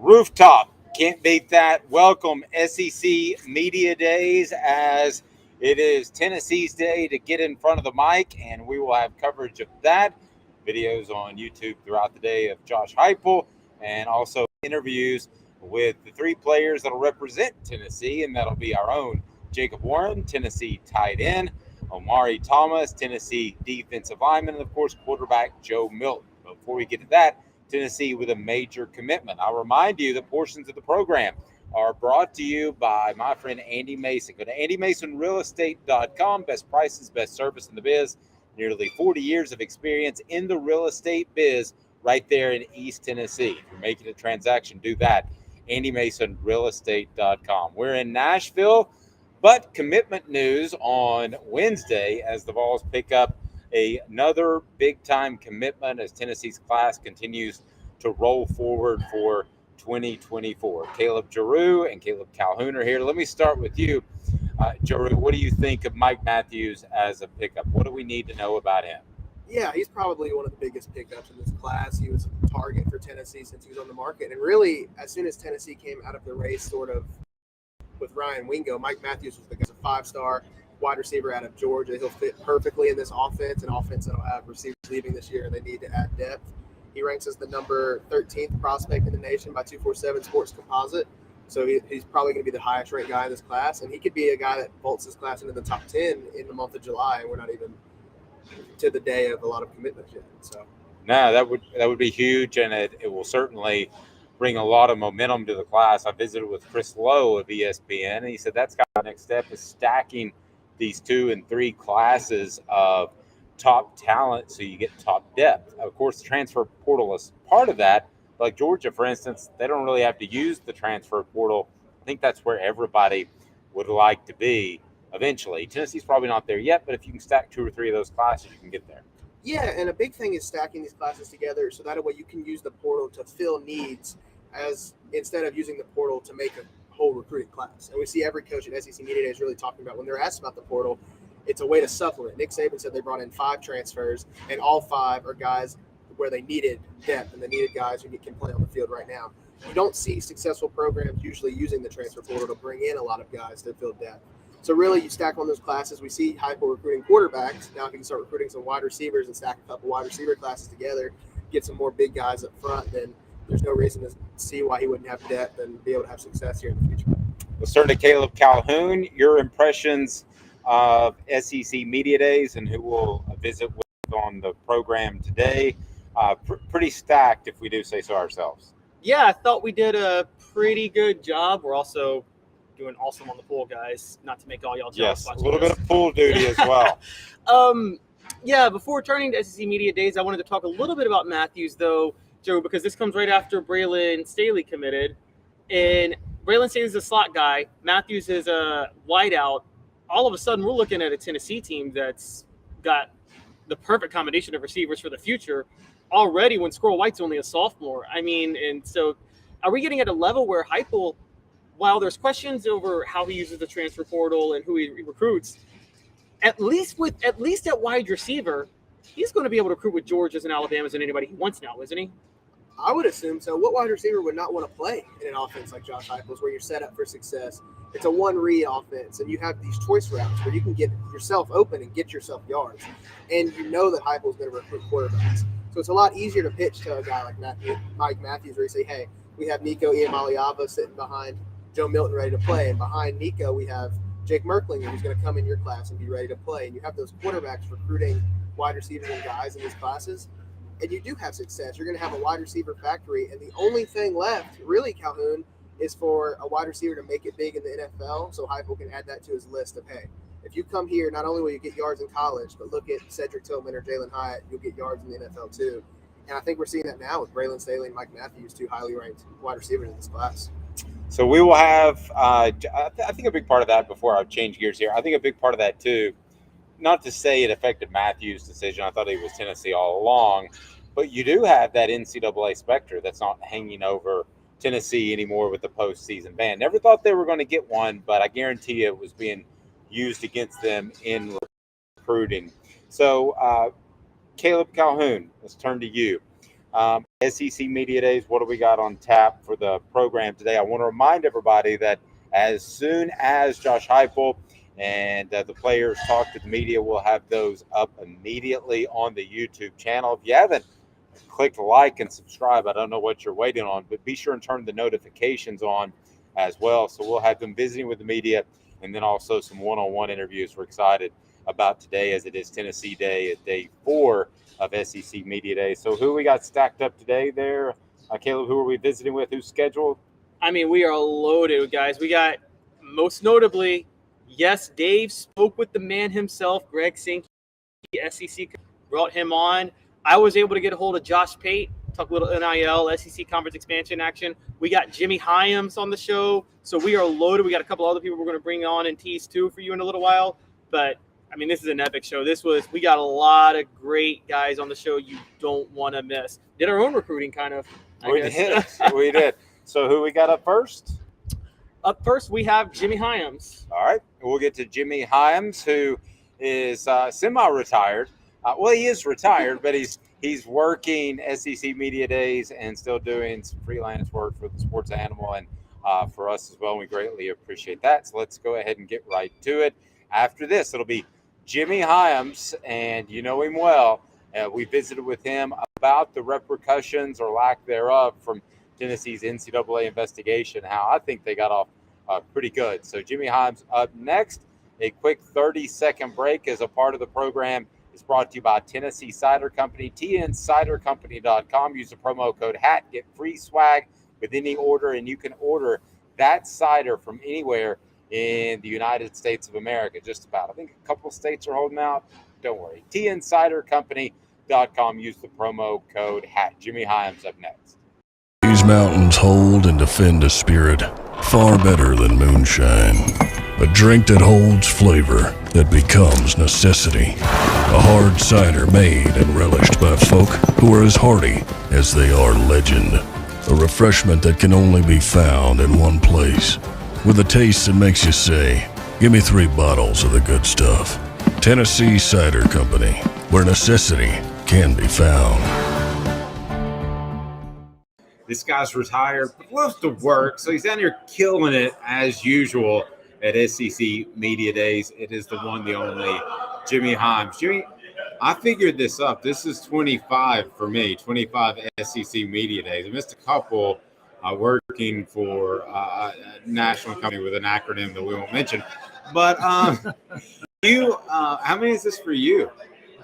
Rooftop. Can't beat that. Welcome SEC Media Days, as it is Tennessee's day to get in front of the mic, and we will have coverage of that. Videos on YouTube throughout the day of Josh Heupel, and also interviews with the three players that will represent Tennessee, and that'll be our own Jacob Warren, Tennessee tight end, Omari Thomas, Tennessee defensive lineman, and of course quarterback Joe Milton. But before we get to that, Tennessee with a major commitment. I'll remind you that portions of the program are brought to you by my friend Andy Mason. Go to andymasonrealestate.com. Best prices, best service in the biz. Nearly 40 years of experience in the real estate biz right there in East Tennessee. If you're making a transaction, do that. andymasonrealestate.com. We're in Nashville, but commitment news on Wednesday as the Vols pick up another big-time commitment as Tennessee's class continues to roll forward for 2024. Caleb Jarreau and Caleb Calhoun are here. Let me start with you. Jarreau, what do you think of Mike Matthews as a pickup? What do we need to know about him? Yeah, he's probably one of the biggest pickups in this class. He was a target for Tennessee since he was on the market. And really, as soon as Tennessee came out of the race sort of with Ryan Wingo, Mike Matthews was the guy, a five-star wide receiver out of Georgia. He'll fit perfectly in this offense, an offense that'll have receivers leaving this year, and they need to add depth. He ranks as the number 13th prospect in the nation by 247 Sports Composite. So he's probably going to be the highest ranked guy in this class, and he could be a guy that vaults this class into the top 10 in the month of July, and we're not even to the day of a lot of commitments yet. So no, that would be huge, and it will certainly bring a lot of momentum to the class. I visited with Chris Lowe of ESPN, and he said that's got the next step is stacking these 2 and 3 classes of top talent so you get top depth. Of course, the transfer portal is part of that. Like Georgia, for instance, they don't really have to use the transfer portal. I think that's where everybody would like to be eventually. Tennessee's probably not there yet, but if you can stack 2 or 3 of those classes, you can get there. Yeah, and a big thing is stacking these classes together so that way you can use the portal to fill needs as instead of using the portal to make a whole recruiting class. And we see every coach at SEC Media Days really talking about when they're asked about the portal, it's a way to supplement. Nick Saban said they brought in 5 transfers, and all 5 are guys where they needed depth and they needed guys who can play on the field right now. You don't see successful programs usually using the transfer portal to bring in a lot of guys to fill depth. So really, you stack on those classes. We see Heupel recruiting quarterbacks. Now if you can start recruiting some wide receivers and stack a couple wide receiver classes together, get some more big guys up front, then there's no reason to see why he wouldn't have depth and be able to have success here in the future. Let's turn to Caleb Calhoun. Your impressions of SEC Media Days and who we'll visit with on the program today. Pretty stacked, if we do say so ourselves. Yeah, I thought we did a pretty good job. We're also doing awesome on the pool, guys. Not to make all y'all jealous. Yes, a little bit of pool duty as well. Yeah, before turning to SEC Media Days, I wanted to talk a little bit about Matthews, though, Joe, because this comes right after Braylon Staley committed. And Braylon Staley's a slot guy. Matthews is a wideout. All of a sudden, we're looking at a Tennessee team that's got the perfect combination of receivers for the future already when Squirrel White's only a sophomore. I mean, and so are we getting at a level where Heupel, while there's questions over how he uses the transfer portal and who he recruits, at least at wide receiver, he's going to be able to recruit with Georgia's and Alabama's and anybody he wants now, isn't he? I would assume so. What wide receiver would not want to play in an offense like Josh Heupel's where you're set up for success? It's a one-read offense, and you have these choice routes where you can get yourself open and get yourself yards. And you know that Heupel's going to recruit quarterbacks. So it's a lot easier to pitch to a guy like Mike Matthews where you say, hey, we have Nico Iamaleava sitting behind Joe Milton ready to play. And behind Nico, we have Jake Merklinger who's going to come in your class and be ready to play. And you have those quarterbacks recruiting wide receivers and guys in these classes. And you do have success. You're going to have a wide receiver factory. And the only thing left, really, Calhoun, is for a wide receiver to make it big in the NFL so Heupel can add that to his list of, hey, if you come here, not only will you get yards in college, but look at Cedric Tillman or Jalen Hyatt, you'll get yards in the NFL too. And I think we're seeing that now with Braylon Staley and Mike Matthews, 2 highly ranked wide receivers in this class. So we will have, I think a big part of that, before I change gears here, I think a big part of that too, not to say it affected Matthews' decision. I thought he was Tennessee all along. But you do have that NCAA specter that's not hanging over Tennessee anymore with the postseason ban. Never thought they were going to get one, but I guarantee you it was being used against them in recruiting. So, Caleb Calhoun, let's turn to you. SEC Media Days, what do we got on tap for the program today? I want to remind everybody that as soon as Josh Heupel and the players talk to the media, we'll have those up immediately on the YouTube channel. If you haven't clicked like and subscribe, I don't know what you're waiting on, but be sure and turn the notifications on as well. So we'll have them visiting with the media and then also some one-on-one interviews. We're excited about today as it is Tennessee Day at day 4 of SEC Media Day. So who we got stacked up today there? Caleb, who are we visiting with? Who's scheduled? I mean, we are loaded, guys. We got, most notably, yes, Dave spoke with the man himself, Greg Sankey, SEC, brought him on. I was able to get a hold of Josh Pate, talk a little NIL, SEC conference expansion action. We got Jimmy Hyams on the show. So we are loaded. We got a couple other people we're going to bring on and tease too for you in a little while. But I mean, this is an epic show. We got a lot of great guys on the show you don't want to miss. Did our own recruiting kind of. We did. So who we got up first? Up first, we have Jimmy Hyams. All right. We'll get to Jimmy Hyams, who is semi-retired. Well, he is retired, but he's working SEC Media Days and still doing some freelance work for the Sports Animal and for us as well. We greatly appreciate that. So let's go ahead and get right to it. After this, it'll be Jimmy Hyams, and you know him well. We visited with him about the repercussions or lack thereof from Tennessee's NCAA investigation, how I think they got off pretty good. So Jimmy Hyams up next. A quick 30-second break as a part of the program is brought to you by Tennessee Cider Company, tncidercompany.com. Use the promo code HAT, get free swag with any order, and you can order that cider from anywhere in the United States of America, just about. I think a couple of states are holding out. Don't worry. tncidercompany.com. Use the promo code HAT. Jimmy Hyams up next. These mountains hold and defend a spirit far better than moonshine. A drink that holds flavor that becomes necessity. A hard cider made and relished by folk who are as hearty as they are legend. A refreshment that can only be found in one place. With a taste that makes you say, give me 3 bottles of the good stuff. Tennessee Cider Company, where necessity can be found. This guy's retired, but loves to work, so he's down here killing it as usual at SEC Media Days. It is the one, the only, Jimmy Hyams. Jimmy, I figured this up. This is 25 for me, 25 SEC Media Days. I missed a couple working for a national company with an acronym that we won't mention. But how many is this for you?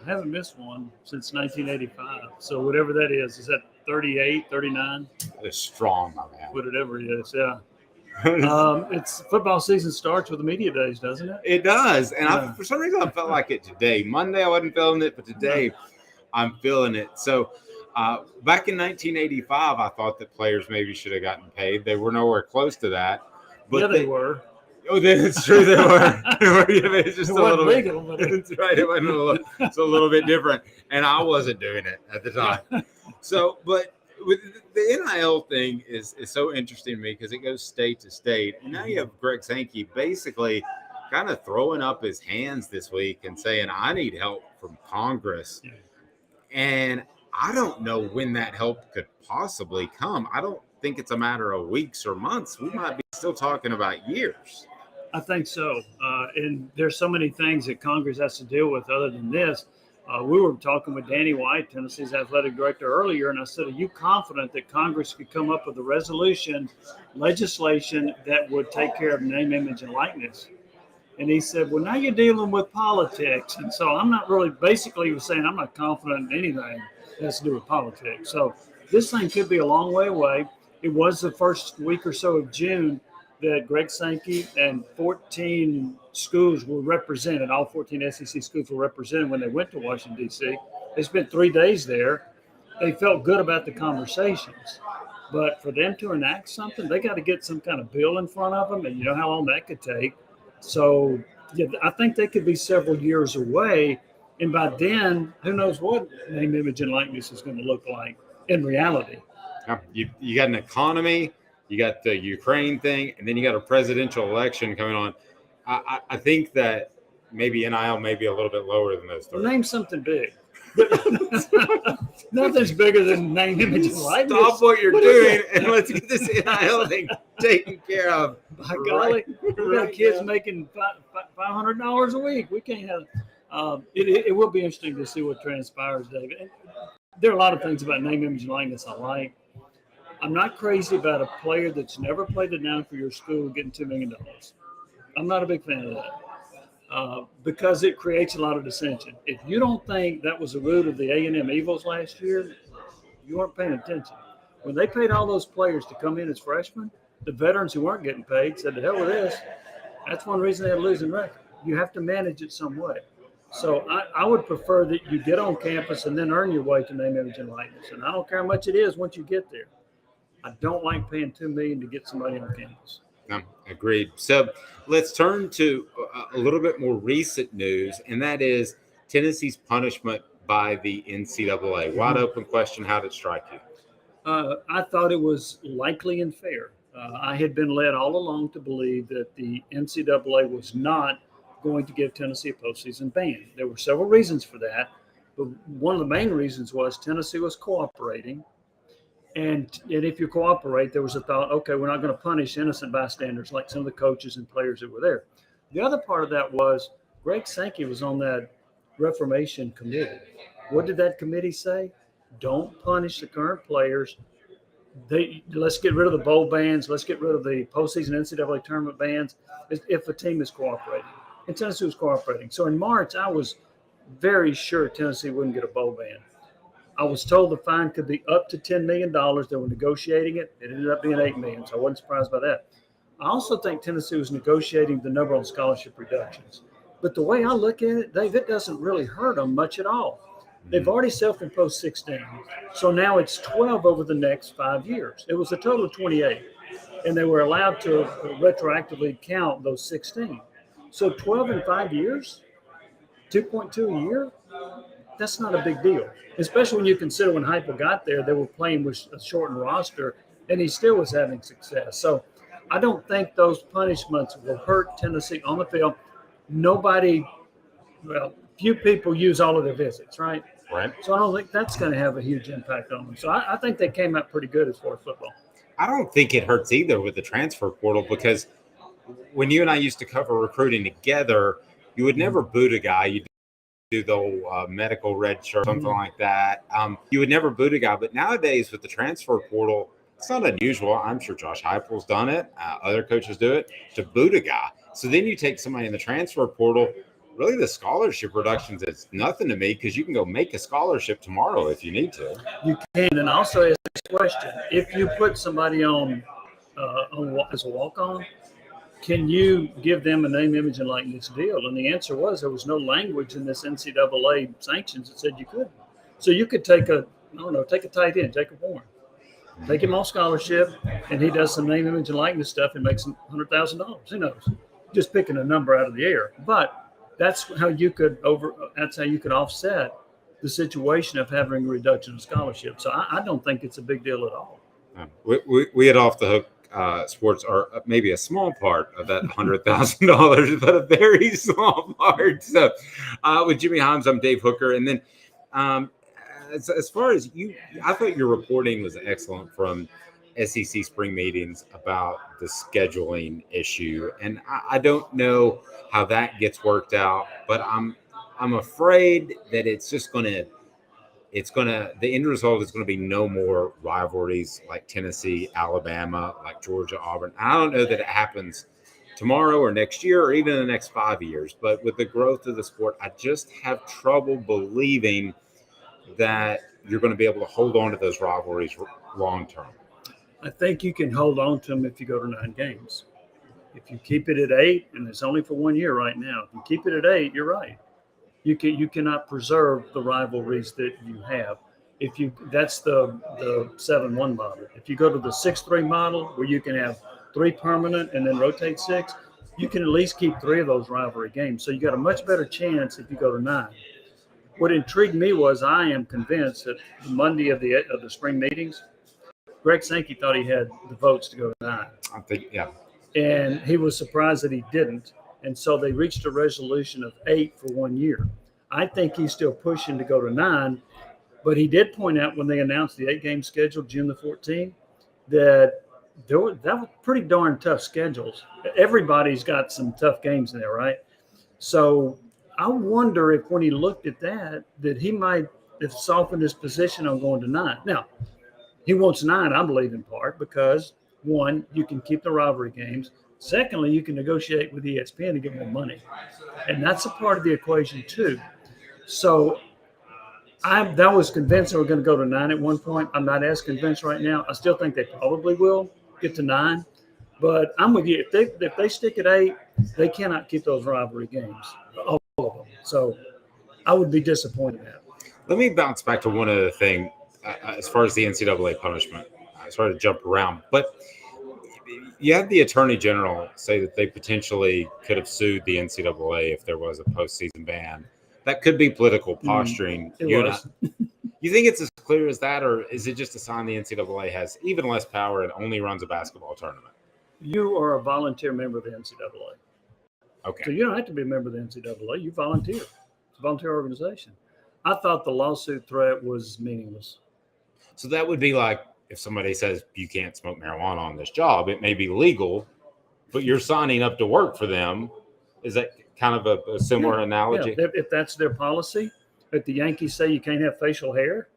I haven't missed one since 1985. So whatever that is that 38, 39? That is strong, my man. Whatever it is, yeah. It's football season starts with the media days, doesn't it? It does. And for some reason, I felt like it today. Monday, I wasn't feeling it, but today I'm feeling it. So back in 1985, I thought that players maybe should have gotten paid. They were nowhere close to that. But yeah, they were. Oh, it's true. They were. It's just it a little legal, bit. That's right. It's a little bit different. And I wasn't doing it at the time. So, but with the NIL thing is so interesting to me because it goes state to state. And now you have Greg Sankey basically kind of throwing up his hands this week and saying, I need help from Congress. Yeah. And I don't know when that help could possibly come. I don't think it's a matter of weeks or months. We might be still talking about years. I think so. And there's so many things that Congress has to deal with other than this. We were talking with Danny White, Tennessee's athletic director, earlier, and I said, are you confident that Congress could come up with a legislation that would take care of name, image, and likeness? And he said, well, now you're dealing with politics. And so I'm not really, basically he was saying, I'm not confident in anything that has to do with politics. So this thing could be a long way away. It was the first week or so of June that Greg Sankey and 14 schools were represented. All 14 SEC schools were represented when they went to Washington, D.C. They spent 3 days there. They felt good about the conversations. But for them to enact something, they got to get some kind of bill in front of them, and you know how long that could take. So yeah, I think they could be several years away. And by then, who knows what name, image, and likeness is going to look like in reality. You got an economy, you got the Ukraine thing, and then you got a presidential election coming on. I think that maybe NIL may be a little bit lower than those three. Well, name something big. Nothing's bigger than name, image, and likeness. Stop what you're doing and let's get this NIL thing taken care of. By golly, we got kids making $500 a week. We can't have. It will be interesting to see what transpires, David. And there are a lot of things about name, image, and likeness I like. I'm not crazy about a player that's never played it down for your school getting $2 million. I'm not a big fan of that because it creates a lot of dissension. If you don't think that was the root of the A&M evils last year, you weren't paying attention. When they paid all those players to come in as freshmen, the veterans who weren't getting paid said, "The hell with this." That's one reason they had a losing record. You have to manage it some way. So I would prefer that you get on campus and then earn your way to name, image, and likeness. And I don't care how much it is once you get there. I don't like paying $2 million to get somebody on campus. No, agreed. So let's turn to a little bit more recent news, and that is Tennessee's punishment by the NCAA. Wide open question. How did it strike you? I thought it was likely and fair. I had been led all along to believe that the NCAA was not going to give Tennessee a postseason ban. There were several reasons for that, but one of the main reasons was Tennessee was cooperating. And if you cooperate, there was a thought, okay, we're not going to punish innocent bystanders like some of the coaches and players that were there. The other part of that was Greg Sankey was on that Reformation committee. What did that committee say? Don't punish the current players. Let's get rid of the bowl bans. Let's get rid of the postseason NCAA tournament bans if a team is cooperating. And Tennessee was cooperating. So in March, I was very sure Tennessee wouldn't get a bowl ban. I was told the fine could be up to $10 million. They were negotiating it. It ended up being $8 million, so I wasn't surprised by that. I also think Tennessee was negotiating the number on scholarship reductions. But the way I look at it, Dave, it doesn't really hurt them much at all. They've already self-imposed 16. So now it's 12 over the next 5 years. It was a total of 28. And they were allowed to retroactively count those 16. So 12 in 5 years, 2.2 a year, that's not a big deal. Especially when you consider when Heupel got there, they were playing with a shortened roster, and he still was having success. So I don't think those punishments will hurt Tennessee on the field. Few people use all of their visits, right? Right. So I don't think that's going to have a huge impact on them. So I think they came out pretty good as far as football. I don't think it hurts either with the transfer portal because when you and I used to cover recruiting together, you would never boot a guy. You'd do the old medical red shirt, something like that. You would never boot a guy. But nowadays with the transfer portal, it's not unusual. I'm sure Josh Heupel's done it. Other coaches do it to boot a guy. So then you take somebody in the transfer portal. Really, the scholarship reductions, it's nothing to me because you can go make a scholarship tomorrow if you need to. You can. And also ask this question. If you put somebody on as a walk-on, can you give them a name, image, and likeness deal? And the answer was there was no language in this NCAA sanctions that said you couldn't. So you could take a tight end, Jacob Warren, take him off scholarship, and he does some name, image, and likeness stuff and makes $100,000. Who knows? Just picking a number out of the air. But that's how you could offset the situation of having a reduction of scholarship. So I don't think it's a big deal at all. We had Off the Hook sports are maybe a small part of that $100,000, but a very small part. So with Jimmy Holmes, I'm Dave Hooker. And then as far as you, I thought your reporting was excellent from SEC spring meetings about the scheduling issue. And I don't know how that gets worked out, but I'm afraid that it's just the end result is going to be no more rivalries like Tennessee, Alabama, like Georgia, Auburn. I don't know that it happens tomorrow or next year or even in the next 5 years, but with the growth of the sport, I just have trouble believing that you're going to be able to hold on to those rivalries long term. I think you can hold on to them if you go to 9 games. If you keep it at 8, and it's only for 1 year right now, if you keep it at 8, you're right. You cannot preserve the rivalries that you have. That's the 7-1 model. If you go to the 6-3 model where you can have 3 permanent and then rotate 6, you can at least keep 3 of those rivalry games. So you got a much better chance if you go to 9. What intrigued me was I am convinced that the Monday of the spring meetings, Greg Sankey thought he had the votes to go to 9. I think, yeah. And he was surprised that he didn't. And so they reached a resolution of 8 for 1 year. I think he's still pushing to go to 9. But he did point out when they announced the 8-game schedule, June the 14th, that that was pretty darn tough schedules. Everybody's got some tough games in there, right? So I wonder if when he looked at that he might have softened his position on going to 9. Now, he wants 9, I believe, in part because, one, you can keep the rivalry games. Secondly, you can negotiate with ESPN to get more money. And that's a part of the equation, too. So that was convinced they were going to go to 9 at one point. I'm not as convinced right now. I still think they probably will get to 9. But I'm with you. If they stick at 8, they cannot keep those rivalry games, all of them. So I would be disappointed in that. Let me bounce back to one other thing as far as the NCAA punishment. I started to jump around. But you had the Attorney General say that they potentially could have sued the NCAA if there was a postseason ban. That could be political posturing. It was. You think it's as clear as that, or is it just a sign the NCAA has even less power and only runs a basketball tournament? You are a volunteer member of the NCAA. Okay. So you don't have to be a member of the NCAA. You volunteer. It's a volunteer organization. I thought the lawsuit threat was meaningless. So that would be like if somebody says you can't smoke marijuana on this job, it may be legal, but you're signing up to work for them. Is that kind of a similar analogy? Yeah. If that's their policy, if the Yankees say you can't have facial hair,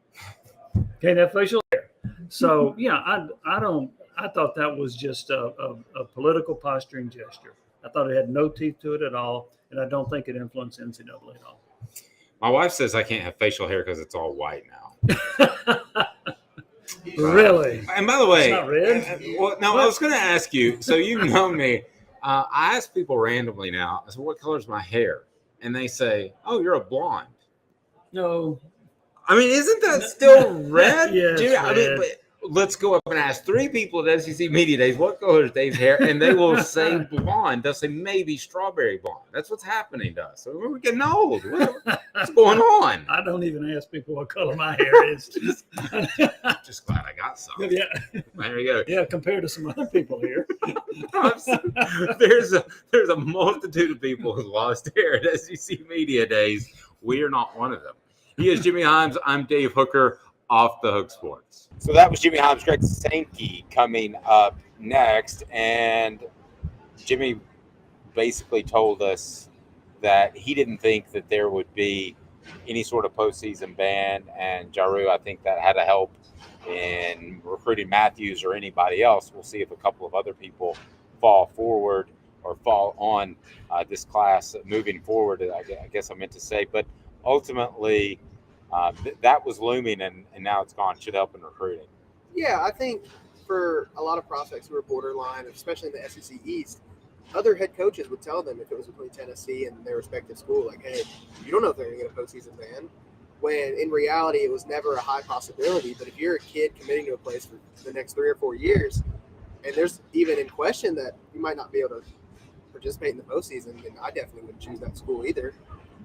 can't have facial hair. So I thought that was just a political posturing gesture. I thought it had no teeth to it at all, and I don't think it influenced NCAA at all. My wife says I can't have facial hair because it's all white now. Really? And by the way, it's not red? Well, no, I was going to ask you. So you know me. I ask people randomly now, I said, what color is my hair? And they say, oh, you're a blonde. No. I mean, isn't that still red? Yeah, Dude, I mean, red. but let's go up and ask 3 people at SEC Media Days, what color is Dave's hair? And they will say blonde. They'll say maybe strawberry blonde. That's what's happening to us. So we're getting old. What's going on? I don't even ask people what color my hair is. Just glad I got some. Yeah. There you go. Yeah, compared to some other people here. There's a multitude of people who lost hair at SEC Media Days. We are not one of them. He is Jimmy Himes. I'm Dave Hooker, Off the Hook Sports. So that was Jimmy Himes. Greg Sankey coming up next. And Jimmy basically told us that he didn't think that there would be any sort of postseason ban. And Jarreau, I think that had to help in recruiting Matthews or anybody else. We'll see if a couple of other people fall forward or fall on this class moving forward, I guess I meant to say. But ultimately, that was looming, and now it's gone. Should help in recruiting. Yeah, I think for a lot of prospects who are borderline, especially in the SEC East, other head coaches would tell them if it was between Tennessee and their respective school, like, hey, you don't know if they're going to get a postseason ban. When in reality, it was never a high possibility. But if you're a kid committing to a place for the next 3 or 4 years, and there's even in question that you might not be able to participate in the postseason, then I definitely wouldn't choose that school either.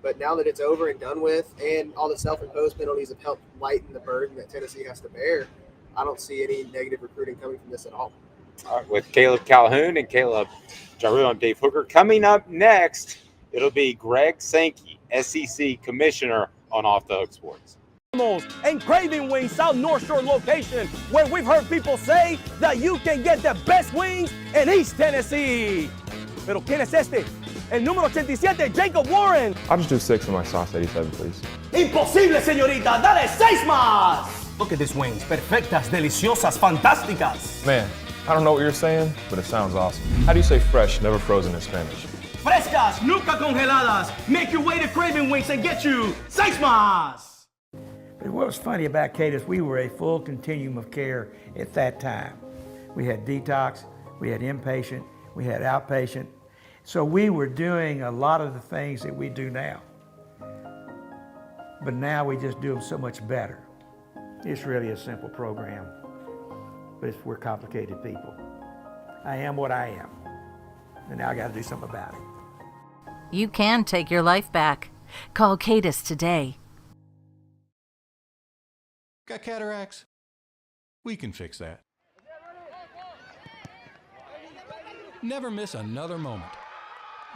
But now that it's over and done with, and all the self-imposed penalties have helped lighten the burden that Tennessee has to bear, I don't see any negative recruiting coming from this at all. All right, with Caleb Calhoun and Caleb Jarreau, I'm Dave Hooker. Coming up next, it'll be Greg Sankey, SEC Commissioner on Off the Hook Sports. And Craving Wings South North Shore location, where we've heard people say that you can get the best wings in East Tennessee. Pero ¿quién es este? El número 87, Jacob Warren. I'll just do 6 of my sauce 87, please. Imposible, señorita. Dale 6 más. Look at these wings. Perfectas, deliciosas, fantásticas. Man, I don't know what you're saying, but it sounds awesome. How do you say fresh, never frozen in Spanish? Frescas, nunca congeladas. Make your way to Craving Wings and get you 6 más. But what was funny about Kate is we were a full continuum of care at that time. We had detox, we had inpatient, we had outpatient. So we were doing a lot of the things that we do now. But now we just do them so much better. It's really a simple program, but we're complicated people. I am what I am, and now I got to do something about it. You can take your life back. Call Cadis today. Got cataracts? We can fix that. Never miss another moment.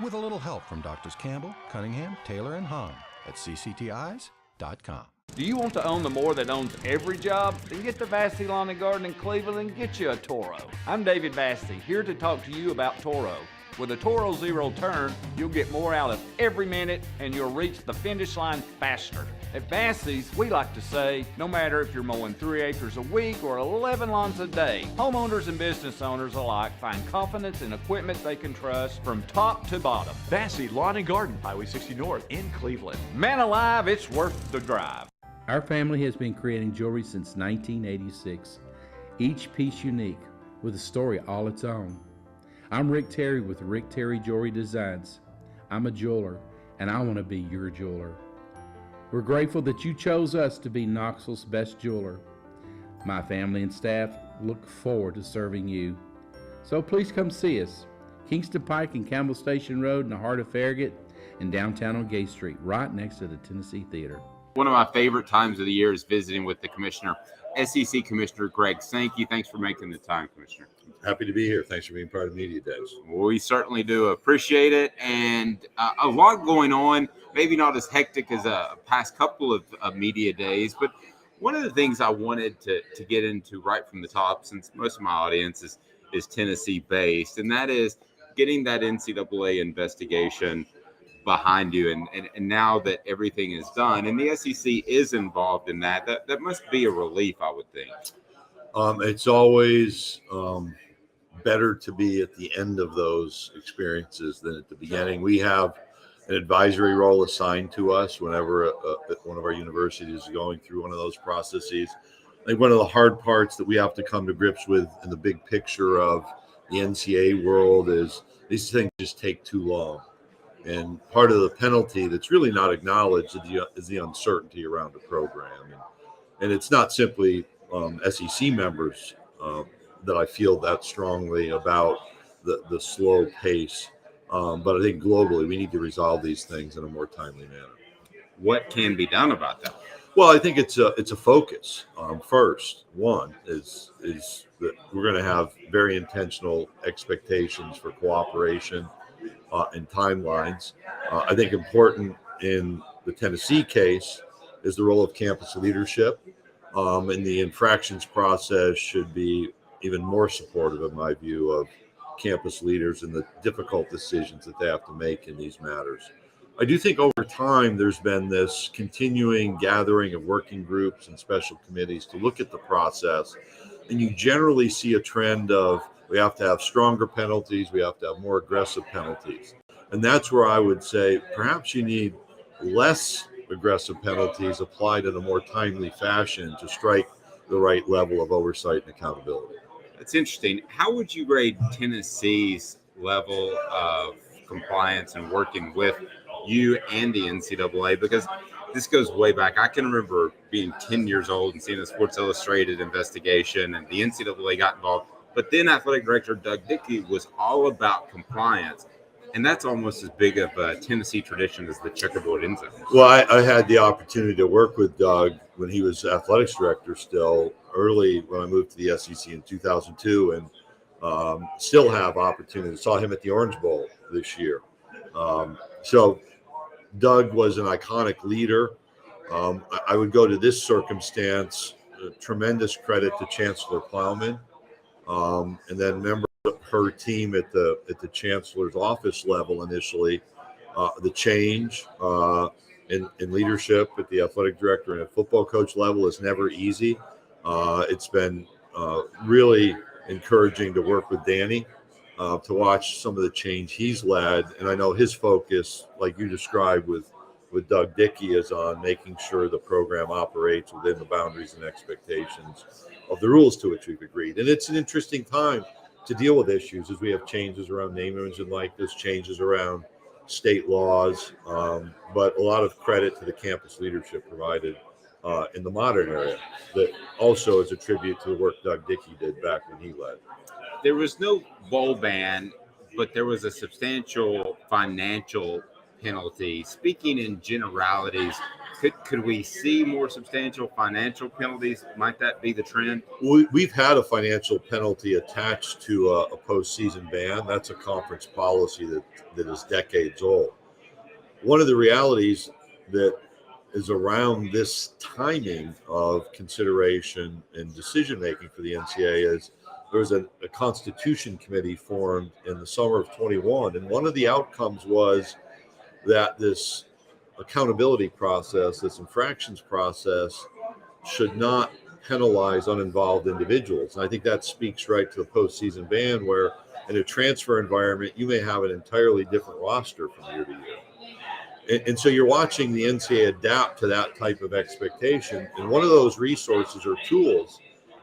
With a little help from Doctors Campbell, Cunningham, Taylor, and Hahn. at cctis.com. Do you want to own the more that owns every job? Then get to Vassey Lawn and Garden in Cleveland and get you a Toro. I'm David Vassey, here to talk to you about Toro. With a Toro Zero Turn, you'll get more out of every minute and you'll reach the finish line faster. At Vassey's, we like to say, no matter if you're mowing 3 acres a week or 11 lawns a day, homeowners and business owners alike find confidence in equipment they can trust from top to bottom. Vassey Lawn and Garden, Highway 60 North in Cleveland. Man alive, it's worth the drive. Our family has been creating jewelry since 1986, each piece unique with a story all its own. I'm Rick Terry with Rick Terry Jewelry Designs. I'm a jeweler, and I want to be your jeweler. We're grateful that you chose us to be Knoxville's best jeweler. My family and staff look forward to serving you. So please come see us. Kingston Pike and Campbell Station Road in the heart of Farragut and downtown on Gay Street, right next to the Tennessee Theater. One of my favorite times of the year is visiting with the commissioner, SEC Commissioner Greg Sankey. Thanks for making the time, Commissioner. Happy to be here. Thanks for being part of Media Days. Well, we certainly do appreciate it. And a lot going on, maybe not as hectic as a past couple of Media Days, but one of the things I wanted to get into right from the top, since most of my audience is Tennessee-based, and that is getting that NCAA investigation behind you. And now that everything is done, and the SEC is involved in that must be a relief, I would think. It's always better to be at the end of those experiences than at the beginning. We have an advisory role assigned to us whenever one of our universities is going through one of those processes. I think one of the hard parts that we have to come to grips with in the big picture of the NCAA world is these things just take too long. And part of the penalty that's really not acknowledged is the uncertainty around the program. And it's not simply SEC members that I feel that strongly about the slow pace. But I think globally we need to resolve these things in a more timely manner. What can be done about that? Well, I think it's a focus. First, one is that we're going to have very intentional expectations for cooperation and timelines. I think important in the Tennessee case is the role of campus leadership, and the infractions process should be even more supportive, in my view, of campus leaders and the difficult decisions that they have to make in these matters. I do think over time there's been this continuing gathering of working groups and special committees to look at the process, and you generally see a trend of we have to have stronger penalties, we have to have more aggressive penalties. And that's where I would say perhaps you need less aggressive penalties applied in a more timely fashion to strike the right level of oversight and accountability. That's interesting. How would you grade Tennessee's level of compliance and working with you and the NCAA? Because this goes way back. I can remember being 10 years old and seeing a Sports Illustrated investigation, and the NCAA got involved. But then athletic director Doug Dickey was all about compliance. And that's almost as big of a Tennessee tradition as the checkerboard end zone. Well, I had the opportunity to work with Doug when he was athletics director still, early when I moved to the SEC in 2002, and still have opportunity. Saw him at the Orange Bowl this year. So Doug was an iconic leader. I would go to this circumstance, tremendous credit to Chancellor Plowman, and then member her team at the chancellor's office level initially. The change in leadership at the athletic director and at football coach level is never easy. It's been really encouraging to work with Danny, to watch some of the change he's led. And I know his focus, like you described with Doug Dickey, is on making sure the program operates within the boundaries and expectations of the rules to which we've agreed. And it's an interesting time to deal with issues as we have changes around name, image, and likeness, changes around state laws, but a lot of credit to the campus leadership provided in the modern area that also is a tribute to the work Doug Dickey did back when he led. There was no bowl ban, but there was a substantial financial penalty. Speaking in generalities, could we see more substantial financial penalties? Might that be the trend? We've had a financial penalty attached to a postseason ban. That's a conference policy that is decades old. One of the realities that is around this timing of consideration and decision making for the NCAA is there was a constitution committee formed in the summer of 21, and one of the outcomes was that this accountability process, this infractions process, should not penalize uninvolved individuals. And I think that speaks right to the postseason ban, where in a transfer environment, you may have an entirely different roster from year to year. And so you're watching the NCAA adapt to that type of expectation. And one of those resources or tools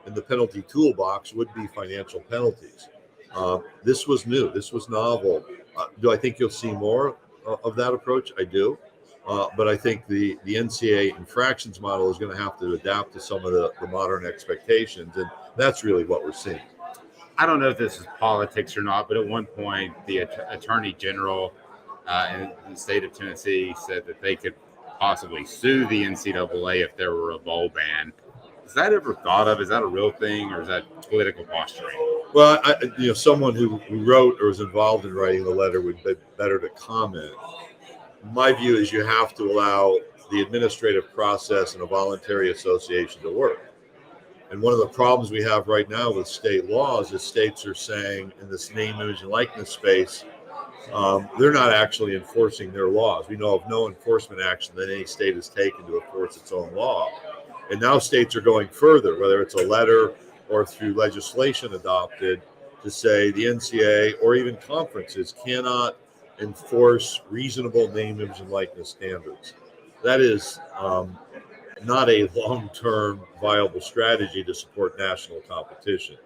in the penalty toolbox would be financial penalties. This was new. This was novel. Do I think you'll see more of that approach? I do. But I think the NCAA infractions model is going to have to adapt to some of the modern expectations. And that's really what we're seeing. I don't know if this is politics or not, but at one point, the Attorney General in the state of Tennessee said that they could possibly sue the NCAA if there were a bowl ban. Is that ever thought of? Is that a real thing, or is that political posturing? Well, someone who wrote or was involved in writing the letter would be better to comment. My view is you have to allow the administrative process and a voluntary association to work. And one of the problems we have right now with state laws is states are saying in this name, image, and likeness space, they're not actually enforcing their laws. We know of no enforcement action that any state has taken to enforce its own law. And now states are going further, whether it's a letter or through legislation adopted, to say the NCAA or even conferences cannot enforce reasonable name, image, and likeness standards. That is not a long-term viable strategy to support national competition.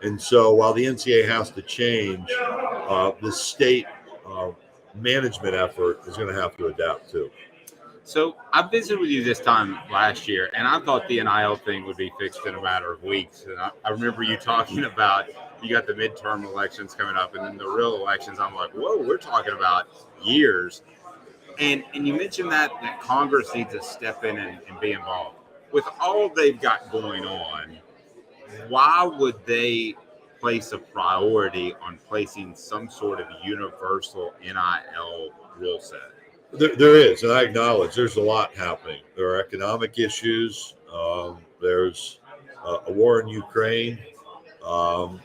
And so while the NCAA has to change, the state management effort is going to have to adapt too. So I visited with you this time last year, and I thought the NIL thing would be fixed in a matter of weeks. And I remember you talking about you got the midterm elections coming up, and then the real elections. I'm like, whoa, we're talking about years. And you mentioned that Congress needs to step in and be involved. With all they've got going on, why would they place a priority on placing some sort of universal NIL rule set? There is, and I acknowledge there's a lot happening. There are economic issues. There's a war in Ukraine.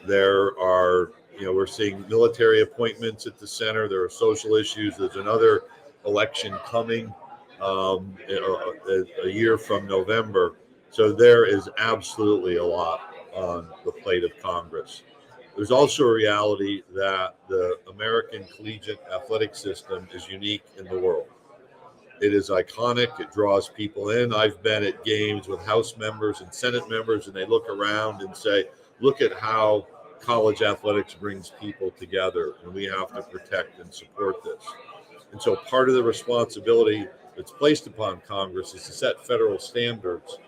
There are, we're seeing military appointments at the center. There are social issues. There's another election coming a year from November. So there is absolutely a lot on the plate of Congress. There's also a reality that the American collegiate athletic system is unique in the world. It is iconic. It draws people in. I've been at games with House members and Senate members, and they look around and say, look at how college athletics brings people together, and we have to protect and support this. And so part of the responsibility that's placed upon Congress is to set federal standards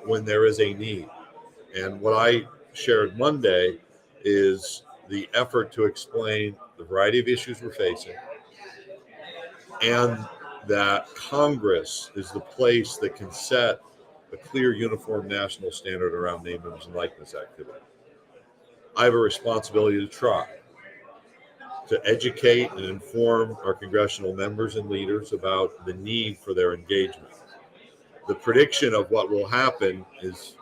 when there is a need. And what I shared Monday is the effort to explain the variety of issues we're facing, and that Congress is the place that can set a clear, uniform national standard around name, image, and likeness activity. I have a responsibility to try to educate and inform our congressional members and leaders about the need for their engagement. The prediction of what will happen is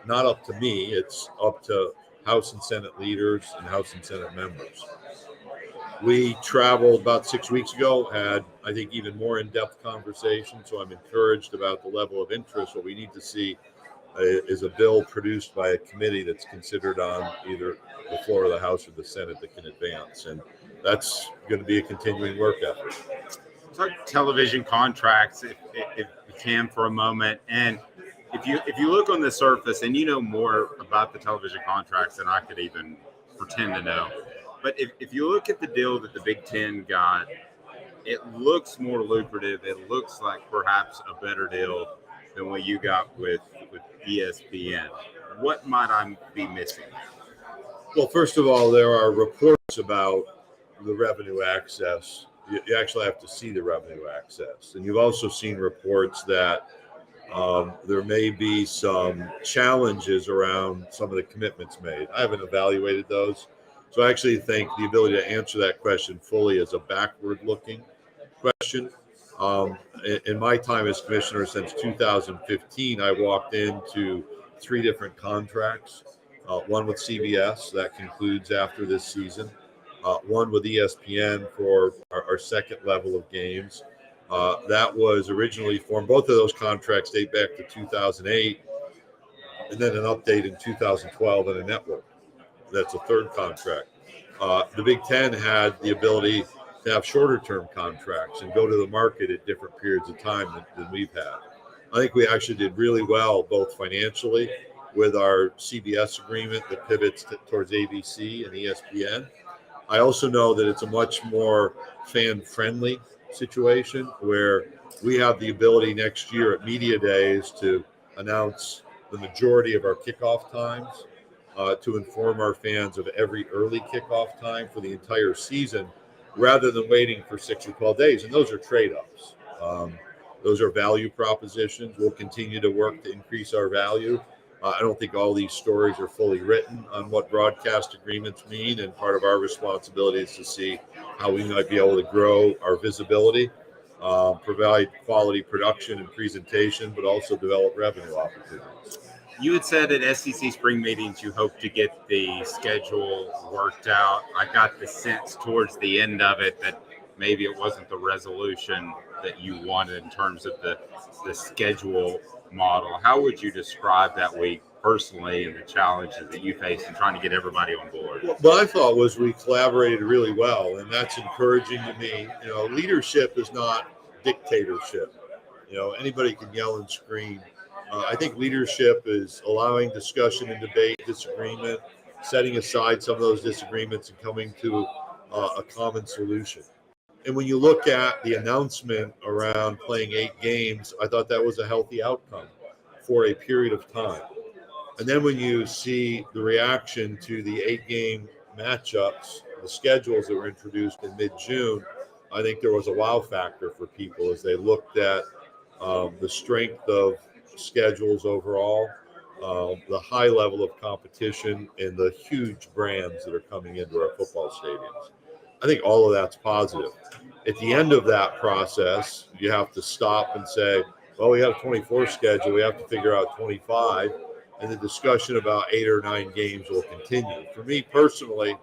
not up to me. It's up to House and Senate leaders and House and Senate members. We traveled about 6 weeks ago, had, I think, even more in-depth conversation, so I'm encouraged about the level of interest. What we need to see is a bill produced by a committee that's considered on either the floor of the House or the Senate that can advance, and that's going to be a continuing work effort. Talk television contracts, if you can, for a moment. And if you look on the surface, and you know more about the television contracts than I could even pretend to know, but if you look at the deal that the Big Ten got, it looks more lucrative. It looks like perhaps a better deal than what you got with ESPN. What might I be missing? Well, first of all, there are reports about the revenue access. You actually have to see the revenue access. And you've also seen reports that there may be some challenges around some of the commitments made. I haven't evaluated those. So I actually think the ability to answer that question fully is a backward-looking question. In my time as commissioner since 2015, I walked into 3 different contracts. One with CBS that concludes after this season. One with ESPN for our second level of games. That was originally formed. Both of those contracts date back to 2008, and then an update in 2012 and a network. That's a third contract. The Big Ten had the ability to have shorter term contracts and go to the market at different periods of time than we've had. I think we actually did really well, both financially with our CBS agreement that pivots towards ABC and ESPN. I also know that it's a much more fan-friendly situation where we have the ability next year at Media Days to announce the majority of our kickoff times, to inform our fans of every early kickoff time for the entire season, rather than waiting for 6 or 12 days. And those are trade-offs. Those are value propositions. We'll continue to work to increase our value. I don't think all these stories are fully written on what broadcast agreements mean, and part of our responsibility is to see how we might be able to grow our visibility, provide quality production and presentation, but also develop revenue opportunities. You had said at SEC spring meetings you hope to get the schedule worked out. I got the sense towards the end of it that maybe it wasn't the resolution that you wanted in terms of the schedule model. How would you describe that week personally and the challenges that you faced in trying to get everybody on board? What I thought was we collaborated really well, and that's encouraging to me. Leadership is not dictatorship. Anybody can yell and scream. I think leadership is allowing discussion and debate, disagreement, setting aside some of those disagreements and coming to a common solution. And when you look at the announcement around playing 8 games, I thought that was a healthy outcome for a period of time. And then when you see the reaction to the 8-game matchups, the schedules that were introduced in mid-June, I think there was a wow factor for people as they looked at the strength of schedules overall, the high level of competition, and the huge brands that are coming into our football stadiums. I think all of that's positive. At the end of that process, you have to stop and say, well, we have a 24 schedule. We have to figure out 25. And the discussion about 8 or 9 games will continue. For me personally,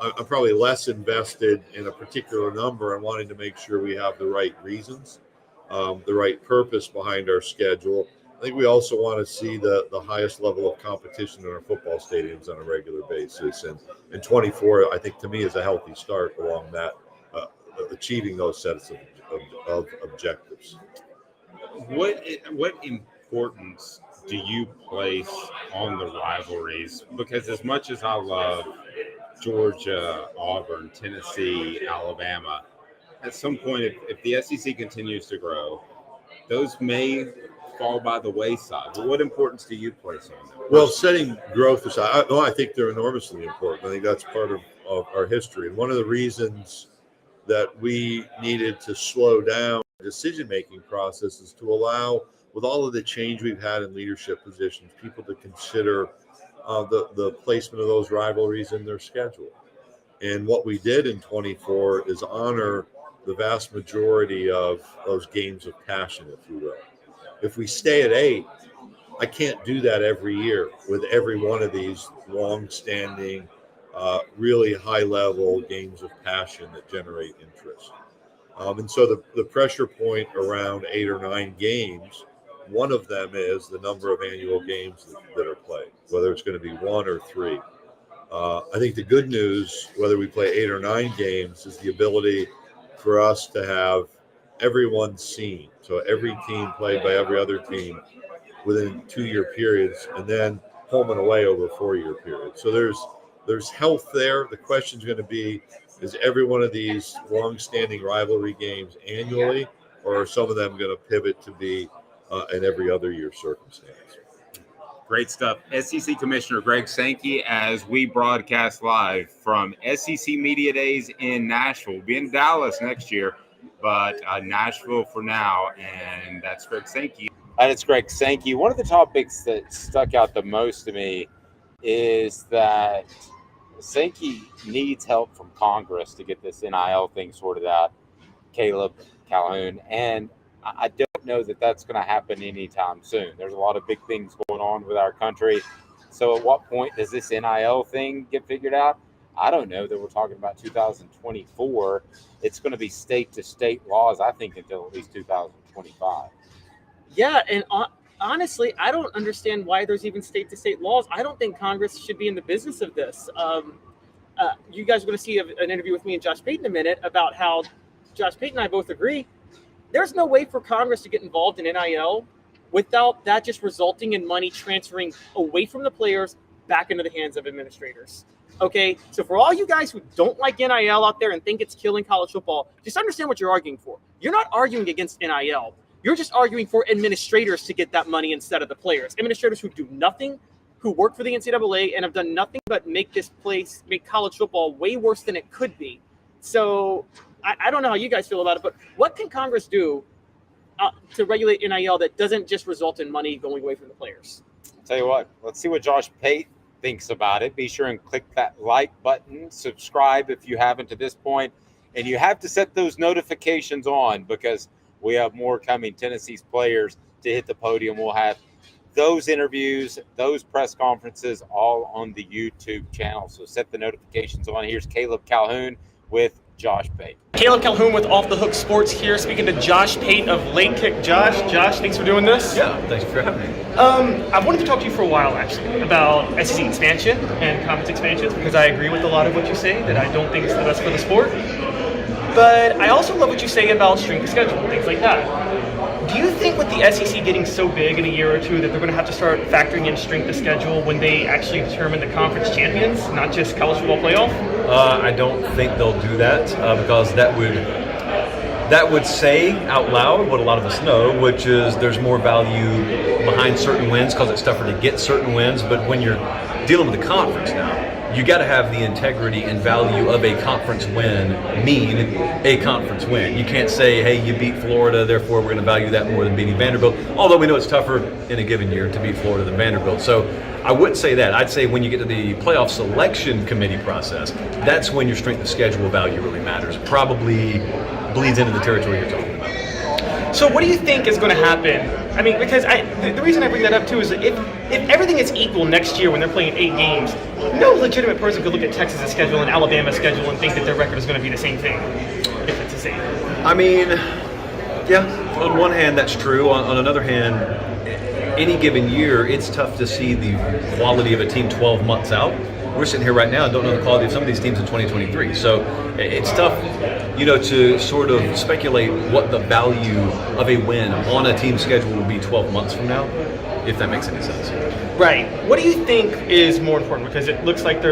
I'm probably less invested in a particular number and wanting to make sure we have the right reasons, the right purpose behind our schedule. I think we also want to see the highest level of competition in our football stadiums on a regular basis. And 24, I think, to me, is a healthy start along that, achieving those sets of objectives. What importance do you place on the rivalries? Because as much as I love Georgia, Auburn, Tennessee, Alabama, at some point, if the SEC continues to grow, those may fall by the wayside. But what importance do you place on them? Well, setting growth aside, I think they're enormously important. I think that's part of our history. And one of the reasons that we needed to slow down the decision-making process is to allow, with all of the change we've had in leadership positions, people to consider the placement of those rivalries in their schedule. And what we did in 24 is honor the vast majority of those games of passion, if you will. If we stay at 8, I can't do that every year with every one of these long-standing, really high-level games of passion that generate interest. And so the pressure point around 8 or 9 games, one of them is the number of annual games that are played, whether it's going to be 1 or 3. I think the good news, whether we play 8 or 9 games, is the ability for us to have everyone seen. So every team played by every other team within 2-year periods, and then home and away over a 4-year period. So there's health there. The question is going to be, is every one of these long-standing rivalry games annually, or are some of them going to pivot to be an every other year circumstance? Great stuff. SEC Commissioner Greg Sankey, as we broadcast live from SEC Media Days in Nashville. We'll be in Dallas next year, but Nashville for now, and that's Greg Sankey. And it's Greg Sankey. One of the topics that stuck out the most to me is that Sankey needs help from Congress to get this NIL thing sorted out. Caleb, Calhoun, and I don't know that that's going to happen anytime soon. There's a lot of big things going on with our country. So at what point does this NIL thing get figured out? I don't know that we're talking about 2024. It's going to be state to state laws, I think, until at least 2025. Yeah, and honestly, I don't understand why there's even state to state laws. I don't think Congress should be in the business of this. You guys are going to see an interview with me and Josh Pate in a minute about how Josh Pate and I both agree there's no way for Congress to get involved in NIL without that just resulting in money transferring away from the players back into the hands of administrators. Okay, so for all you guys who don't like NIL out there and think it's killing college football, just understand what you're arguing for. You're not arguing against NIL. You're just arguing for administrators to get that money instead of the players. Administrators who do nothing, who work for the NCAA and have done nothing but make college football way worse than it could be. So I don't know how you guys feel about it, but what can Congress do to regulate NIL that doesn't just result in money going away from the players? I'll tell you what, let's see what Josh Pate thinks about it. Be sure and click that like button, subscribe if you haven't to this point, and you have to set those notifications on because we have more coming. Tennessee's players to hit the podium. We'll have those interviews, those press conferences all on the YouTube channel. So set the notifications on. Here's Caleb Calhoun with Josh Pate. Caleb Calhoun with Off the Hook Sports here, speaking to Josh Pate of Late Kick. Josh, thanks for doing this. Yeah, thanks for having me. I wanted to talk to you for a while, actually, about SEC expansion and conference expansions, because I agree with a lot of what you say, that I don't think it's the best for the sport. But I also love what you say about strength of schedule and things like that. Do you think with the SEC getting so big in a year or two that they're going to have to start factoring in strength of schedule when they actually determine the conference champions, not just college football playoff? I don't think they'll do that because that would say out loud what a lot of us know, which is there's more value behind certain wins because it's tougher to get certain wins. But when you're dealing with the conference now, you got to have the integrity and value of a conference win mean a conference win. You can't say, hey, you beat Florida, therefore we're going to value that more than beating Vanderbilt, although we know it's tougher in a given year to beat Florida than Vanderbilt. So I wouldn't say that. I'd say when you get to the playoff selection committee process, that's when your strength of schedule value really matters. Probably bleeds into the territory you're talking about. So what do you think is going to happen? I mean, because the reason I bring that up too is that if everything is equal next year when they're playing 8 games, no legitimate person could look at Texas' schedule and Alabama's schedule and think that their record is going to be the same thing, if it's the same. I mean, yeah, on one hand that's true. On another hand, any given year, it's tough to see the quality of a team 12 months out. We're sitting here right now and don't know the quality of some of these teams in 2023. So it's tough, to sort of speculate what the value of a win on a team schedule will be 12 months from now, if that makes any sense. Right. What do you think is more important? Because it looks like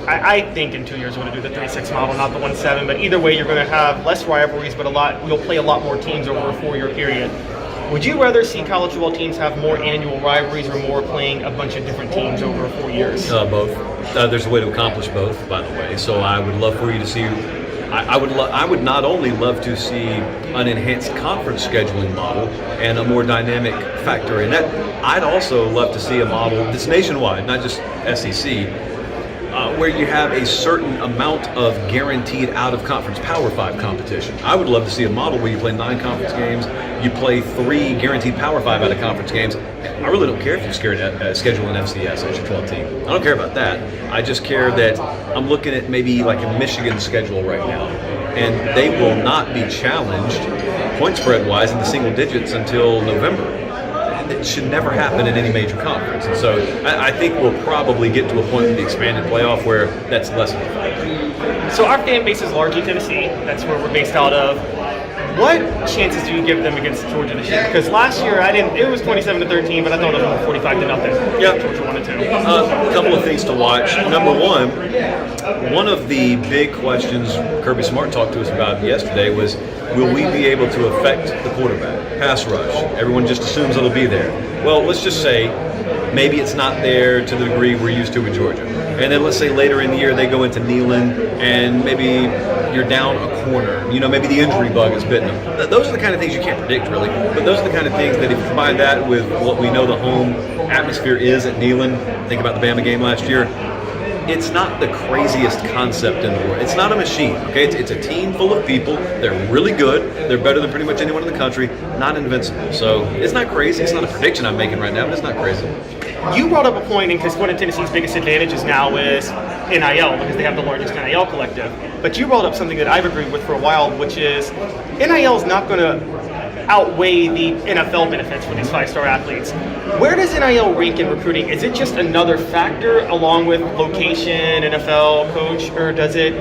I think in 2 years we're going to do the 3-6 model, not the 1-7. But either way, you're going to have less rivalries, but you'll play a lot more teams over a 4-year period. Would you rather see college football teams have more annual rivalries or more playing a bunch of different teams over 4 years? Both. There's a way to accomplish both, by the way. So I would love for you to see. I would not only love to see an enhanced conference scheduling model and a more dynamic factor in that. I'd also love to see a model that's nationwide, not just SEC, where you have a certain amount of guaranteed out-of-conference Power 5 competition. I would love to see a model where you play 9 conference games, you play 3 guaranteed Power 5 out-of-conference games. I really don't care if you schedule an FCS as your 12 team. I don't care about that. I just care that I'm looking at maybe like a Michigan schedule right now, and they will not be challenged point spread-wise in the single digits until November. It should never happen in any major conference. And so I think we'll probably get to a point in the expanded playoff where that's less of a factor. So our fan base is largely Tennessee. That's where we're based out of. What chances do you give them against Georgia this year? Because last year it was 27-13, but I thought it was 45-0. Yeah, Georgia 1-2. A couple of things to watch. Number one of the big questions Kirby Smart talked to us about yesterday was, will we be able to affect the quarterback, pass rush? Everyone just assumes it'll be there. Well, let's just say maybe it's not there to the degree we're used to with Georgia. And then let's say later in the year they go into Neyland and maybe you're down a corner. Maybe the injury bug has bitten them. Those are the kind of things you can't predict, really. But those are the kind of things that if you combine that with what we know the home atmosphere is at Neyland, think about the Bama game last year, it's not the craziest concept in the world. It's not a machine, okay? It's a team full of people. They're really good. They're better than pretty much anyone in the country. Not invincible. So it's not crazy. It's not a prediction I'm making right now, but it's not crazy. You brought up a point, because one of Tennessee's biggest advantages now is NIL, because they have the largest NIL collective. But you brought up something that I've agreed with for a while, which is NIL is not going to outweigh the NFL benefits for these five-star athletes. Where does NIL rank in recruiting? Is it just another factor along with location, NFL, coach, or does it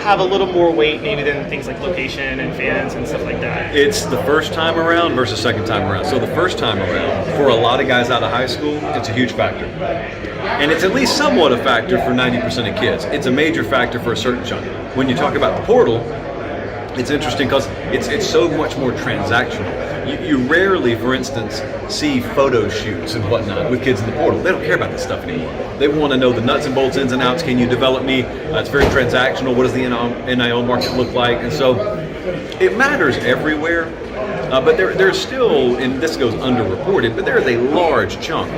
have a little more weight maybe than things like location and fans and stuff like that? It's the first time around versus second time around. So the first time around, for a lot of guys out of high school, it's a huge factor. And it's at least somewhat a factor for 90% of kids. It's a major factor for a certain chunk. When you talk about the portal, it's interesting because it's so much more transactional. You rarely, for instance, see photo shoots and whatnot with kids in the portal. They don't care about this stuff anymore. They want to know the nuts and bolts, ins and outs. Can you develop me? It's very transactional. What does the NIL market look like? And so it matters everywhere. But there's still, and this goes underreported, but there is a large chunk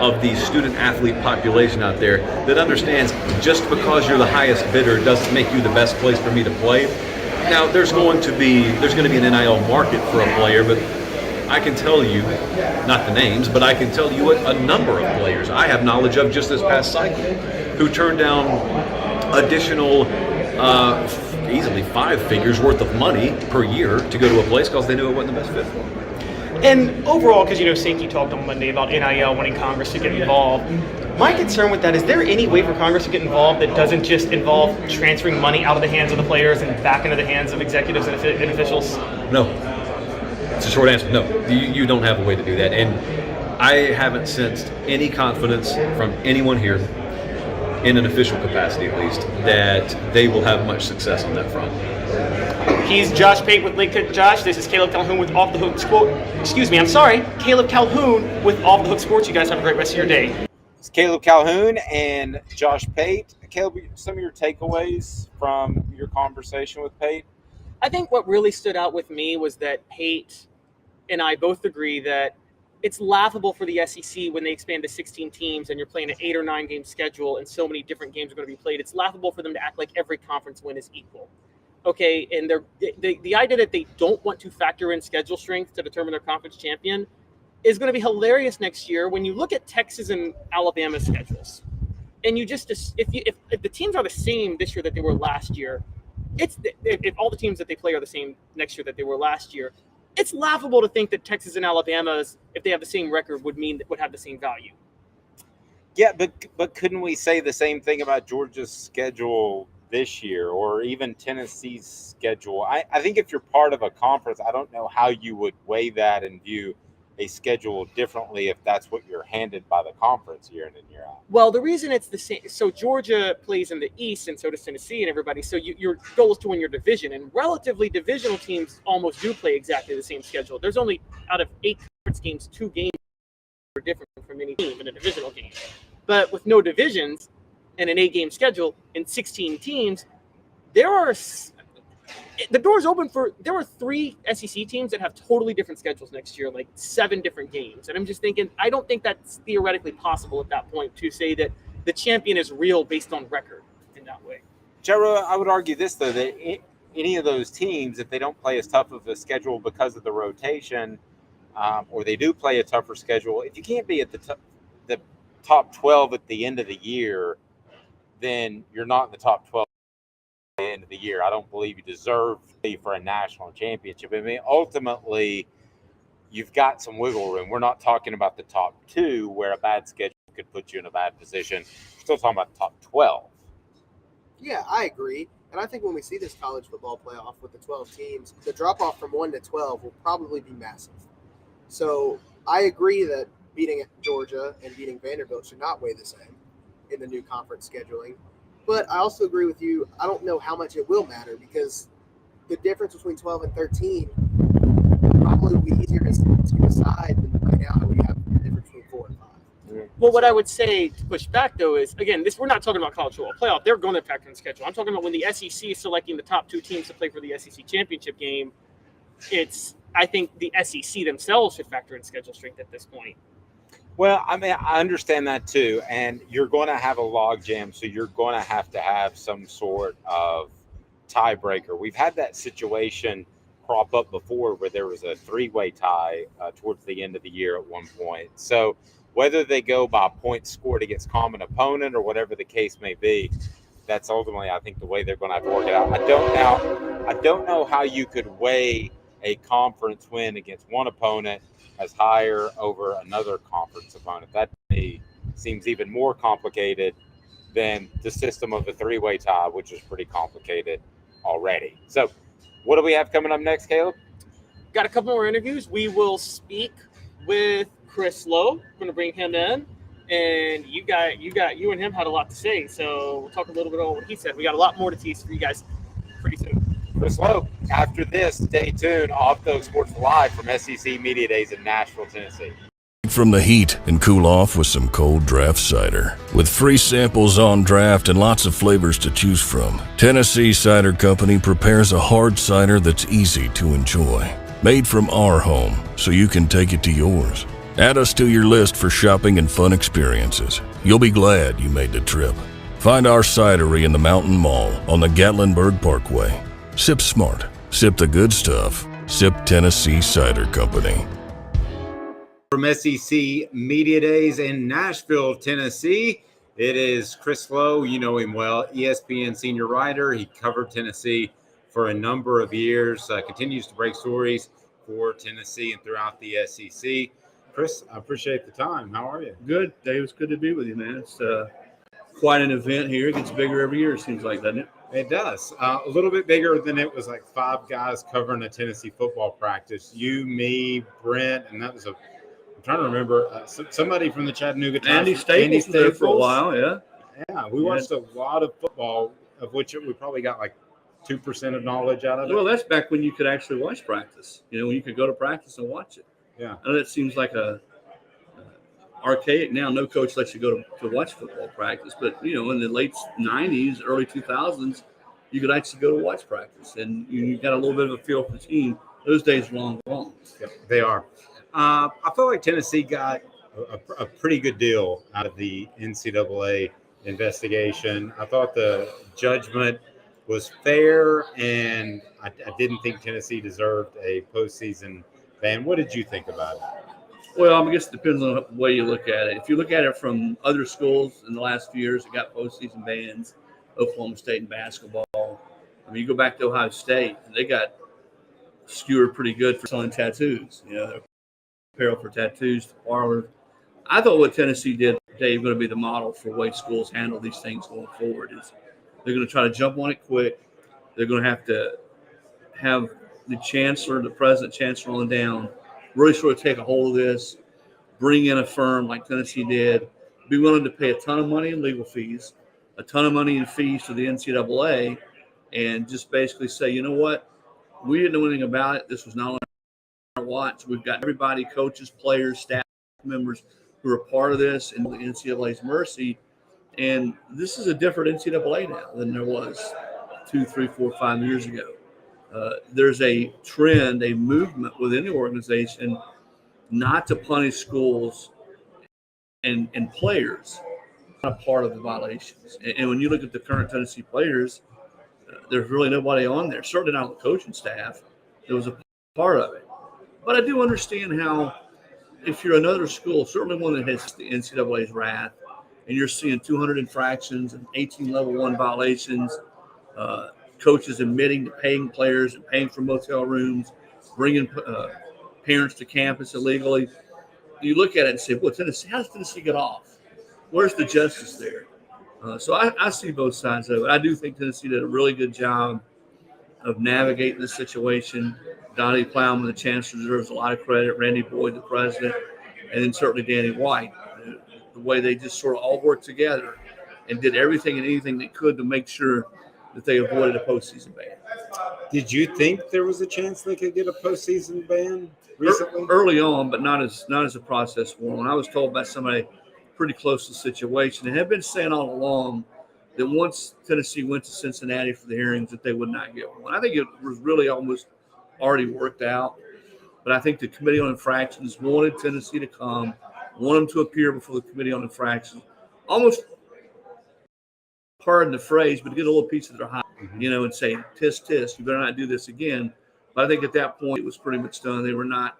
of the student athlete population out there that understands just because you're the highest bidder doesn't make you the best place for me to play. Now there's going to be an NIL market for a player, but I can tell you, not the names, but I can tell you a number of players I have knowledge of just this past cycle who turned down additional easily 5 figures worth of money per year to go to a place because they knew it wasn't the best fit for them. And overall, because Sankey talked on Monday about NIL wanting Congress to get involved, my concern with that is there any way for Congress to get involved that doesn't just involve transferring money out of the hands of the players and back into the hands of executives and officials? No. It's a short answer. No. You don't have a way to do that. And I haven't sensed any confidence from anyone here, in an official capacity at least, that they will have much success on that front. He's Josh Pate with Link Cook Josh. This is Caleb Calhoun with Off the Hook Sports. Caleb Calhoun with Off the Hook Sports. You guys have a great rest of your day. It's Caleb Calhoun and Josh Pate. Caleb, some of your takeaways from your conversation with Pate? I think what really stood out with me was that Pate and I both agree that it's laughable for the SEC when they expand to 16 teams and you're playing an 8 or 9 game schedule and so many different games are going to be played. It's laughable for them to act like every conference win is equal. Okay, and the idea that they don't want to factor in schedule strength to determine their conference champion is going to be hilarious next year when you look at Texas and Alabama's schedules. And you just, if the teams are the same this year that they were last year, if all the teams that they play are the same next year that they were last year, it's laughable to think that Texas and Alabama's, if they have the same record, would have the same value. Yeah, but couldn't we say the same thing about Georgia's schedule this year, or even Tennessee's schedule? I think if you're part of a conference, I don't know how you would weigh that and view a schedule differently if that's what you're handed by the conference year in and year out. Well, the reason it's the same, so Georgia plays in the East and so does Tennessee and everybody. So your goal is to win your division, and relatively divisional teams almost do play exactly the same schedule. There's only, out of 8 conference games, 2 games are different from any team in a divisional game. But with no divisions and an 8-game schedule and 16 teams, the door's open for, there are 3 SEC teams that have totally different schedules next year, like 7 different games. And I'm just thinking, I don't think that's theoretically possible at that point to say that the champion is real based on record in that way. Jarreau, I would argue this, though, that any of those teams, if they don't play as tough of a schedule because of the rotation, or they do play a tougher schedule, if you can't be at the top 12 at the end of the year, then you're not in the top 12 at the end of the year. I don't believe you deserve to be for a national championship. I mean, ultimately, you've got some wiggle room. We're not talking about the top 2 where a bad schedule could put you in a bad position. We're still talking about the top 12. Yeah, I agree. And I think when we see this college football playoff with the 12 teams, the drop-off from 1 to 12 will probably be massive. So I agree that beating Georgia and beating Vanderbilt should not weigh the same in the new conference scheduling. But I also agree with you. I don't know how much it will matter because the difference between 12 and 13 probably will be easier to decide than right now we have the difference between 4 and 5. Well, what I would say to push back, though, is, again, we're not talking about college football playoff. They're going to factor in the schedule. I'm talking about when the SEC is selecting the top 2 teams to play for the SEC championship game. I think the SEC themselves should factor in schedule strength at this point. Well, I mean, I understand that too, and you're going to have a log jam, so you're going to have some sort of tiebreaker. We've had that situation crop up before where there was a three-way tie towards the end of the year at one point. So whether they go by points scored against common opponent or whatever the case may be, that's ultimately, I think, the way they're going to have to work it out. I don't know how you could weigh a conference win against one opponent as higher over another conference opponent. That to me seems even more complicated than the system of the three-way tie, which is pretty complicated already. So what do we have coming up next, Caleb? Got a couple more interviews. We will speak with Chris Lowe. We're going to bring him in. And you and him had a lot to say, so we'll talk a little bit about what he said. We got a lot more to tease for you guys pretty soon. Chris Lowe, after this, stay tuned. Off Those Sports Live from SEC Media Days in Nashville, Tennessee. From the heat and cool off with some cold draft cider. With free samples on draft and lots of flavors to choose from, Tennessee Cider Company prepares a hard cider that's easy to enjoy. Made from our home, so you can take it to yours. Add us to your list for shopping and fun experiences. You'll be glad you made the trip. Find our cidery in the Mountain Mall on the Gatlinburg Parkway. Sip smart. Sip the good stuff. Sip Tennessee Cider Company. From SEC Media Days in Nashville, Tennessee, it is Chris Lowe. You know him well, ESPN senior writer. He covered Tennessee for a number of years, continues to break stories for Tennessee and throughout the SEC. Chris, I appreciate the time. How are you? Good, Dave. It's good to be with you, man. It's quite an event here. It gets bigger every year, it seems like, doesn't it? It does. A little bit bigger than it was like five guys covering a Tennessee football practice. You, me, Brent, and that was I'm trying to remember, somebody from the Chattanooga Times. Andy Staples was there for a while, yeah. Yeah, we watched a lot of football, of which we probably got like 2% of knowledge out of it. Well, that's back when you could actually watch practice. You know, when you could go to practice and watch it. Yeah. I know that seems like archaic now. No coach lets you go to watch football practice. But, you know, in the late 90s, early 2000s, you could actually go to watch practice. And you got a little bit of a feel for the team. Those days are long gone. Yeah, they are. I feel like Tennessee got a pretty good deal out of the NCAA investigation. I thought the judgment was fair, and I didn't think Tennessee deserved a postseason ban. What did you think about it? Well, I guess it depends on the way you look at it. If you look at it from other schools in the last few years that got postseason bans, Oklahoma State in basketball. I mean, you go back to Ohio State, and they got skewered pretty good for selling tattoos. You know, apparel for tattoos, to parlor. I thought what Tennessee did, Dave, going to be the model for the way schools handle these things going forward. Is they're going to try to jump on it quick. They're going to have the chancellor, the president, chancellor on down, really sort of take a hold of this, bring in a firm like Tennessee did, be willing to pay a ton of money in legal fees, a ton of money in fees to the NCAA, and just basically say, you know what, we didn't know anything about it. This was not on our watch. We've got everybody, coaches, players, staff members who are part of this and the NCAA's mercy. And this is a different NCAA now than there was 2, 3, 4, 5 years ago. There's a trend, a movement within the organization not to punish schools and players, not a part of the violations. And when you look at the current Tennessee players, there's really nobody on there, certainly not on the coaching staff. There was a part of it. But I do understand how, if you're another school, certainly one that has the NCAA's wrath, and you're seeing 200 infractions and 18 level 1 violations, coaches admitting to paying players and paying for motel rooms, bringing parents to campus illegally. You look at it and say, well, Tennessee, how does Tennessee get off? Where's the justice there? So I see both sides of it. I do think Tennessee did a really good job of navigating the situation. Donnie Plowman, the chancellor, deserves a lot of credit. Randy Boyd, the president, and then certainly Danny White. The way they just sort of all worked together and did everything and anything they could to make sure that they avoided a postseason ban. Did you think there was a chance they could get a postseason ban recently? Early on, but not as a process for them. I was told by somebody pretty close to the situation and had been saying all along that once Tennessee went to Cincinnati for the hearings that they would not get one. I think it was really almost already worked out. But I think the Committee on Infractions wanted Tennessee to come, want them to appear before the committee on infractions, almost, pardon the phrase, but to get a little piece of their high, and say, tisk, tisk, you better not do this again. But I think at that point it was pretty much done. They were not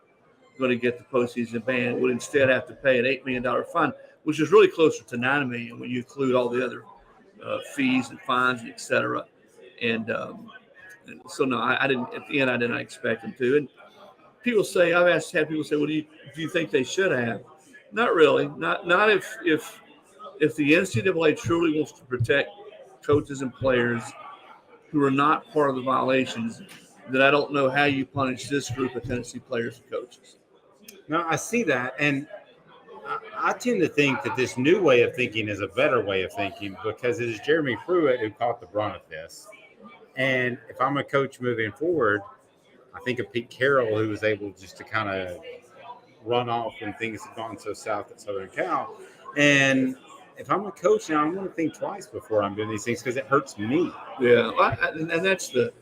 going to get the postseason ban, would instead have to pay an $8 million fine, which is really closer to $9 million when you include all the other fees and fines, et cetera. And so, no, I didn't. At the end, I did not expect them to. And people say, I've had people say, well, do you think they should have? Not really. Not if the NCAA truly wants to protect coaches and players who are not part of the violations, then I don't know how you punish this group of Tennessee players and coaches. No, I see that. And I tend to think that this new way of thinking is a better way of thinking because it is Jeremy Pruitt who caught the brunt of this. And if I'm a coach moving forward, I think of Pete Carroll, who was able just to kind of run off when things have gone so south at Southern Cal. And if I'm a coach now, I'm going to think twice before I'm doing these things because it hurts me. Yeah, and that's the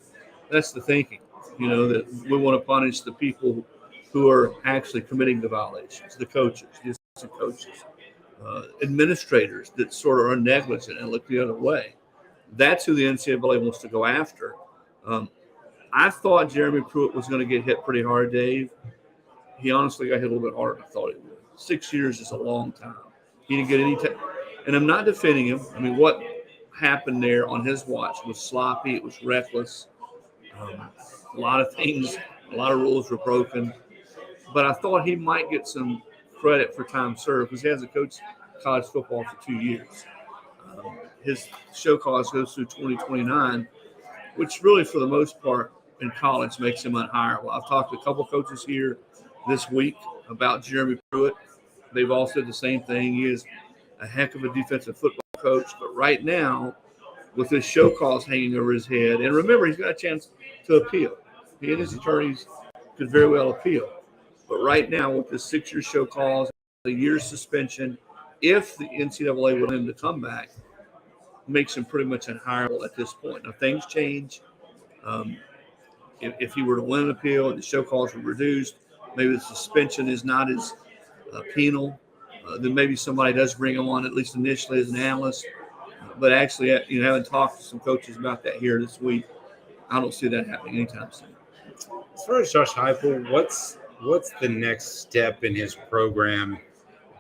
thinking, that we want to punish the people who are actually committing the violations, the coaches, the assistant coaches, administrators that sort of are negligent and look the other way. That's who the NCAA wants to go after. I thought Jeremy Pruitt was going to get hit pretty hard, Dave. He honestly got hit a little bit harder than I thought he would. 6 years is a long time. He didn't get any time. And I'm not defending him. I mean, what happened there on his watch was sloppy. It was reckless. A lot of things, a lot of rules were broken. But I thought he might get some credit for time served because he hasn't coached college football for 2 years. His show cause goes through 2029, which really, for the most part, in college makes him unhireable. I've talked to a couple coaches here this week about Jeremy Pruitt. They've all said the same thing. He is a heck of a defensive football coach. But right now, with this show cause hanging over his head, and remember, he's got a chance to appeal. He and his attorneys could very well appeal. But right now, with this 6-year show cause, a year's suspension, if the NCAA would let him to come back, makes him pretty much unhireable at this point. Now, things change. If he were to win an appeal and the show cause were reduced, maybe the suspension is not as penal, then maybe somebody does bring him on, at least initially, as an analyst. But actually, having talked to some coaches about that here this week, I don't see that happening anytime soon. As far as Josh Heupel, what's the next step in his program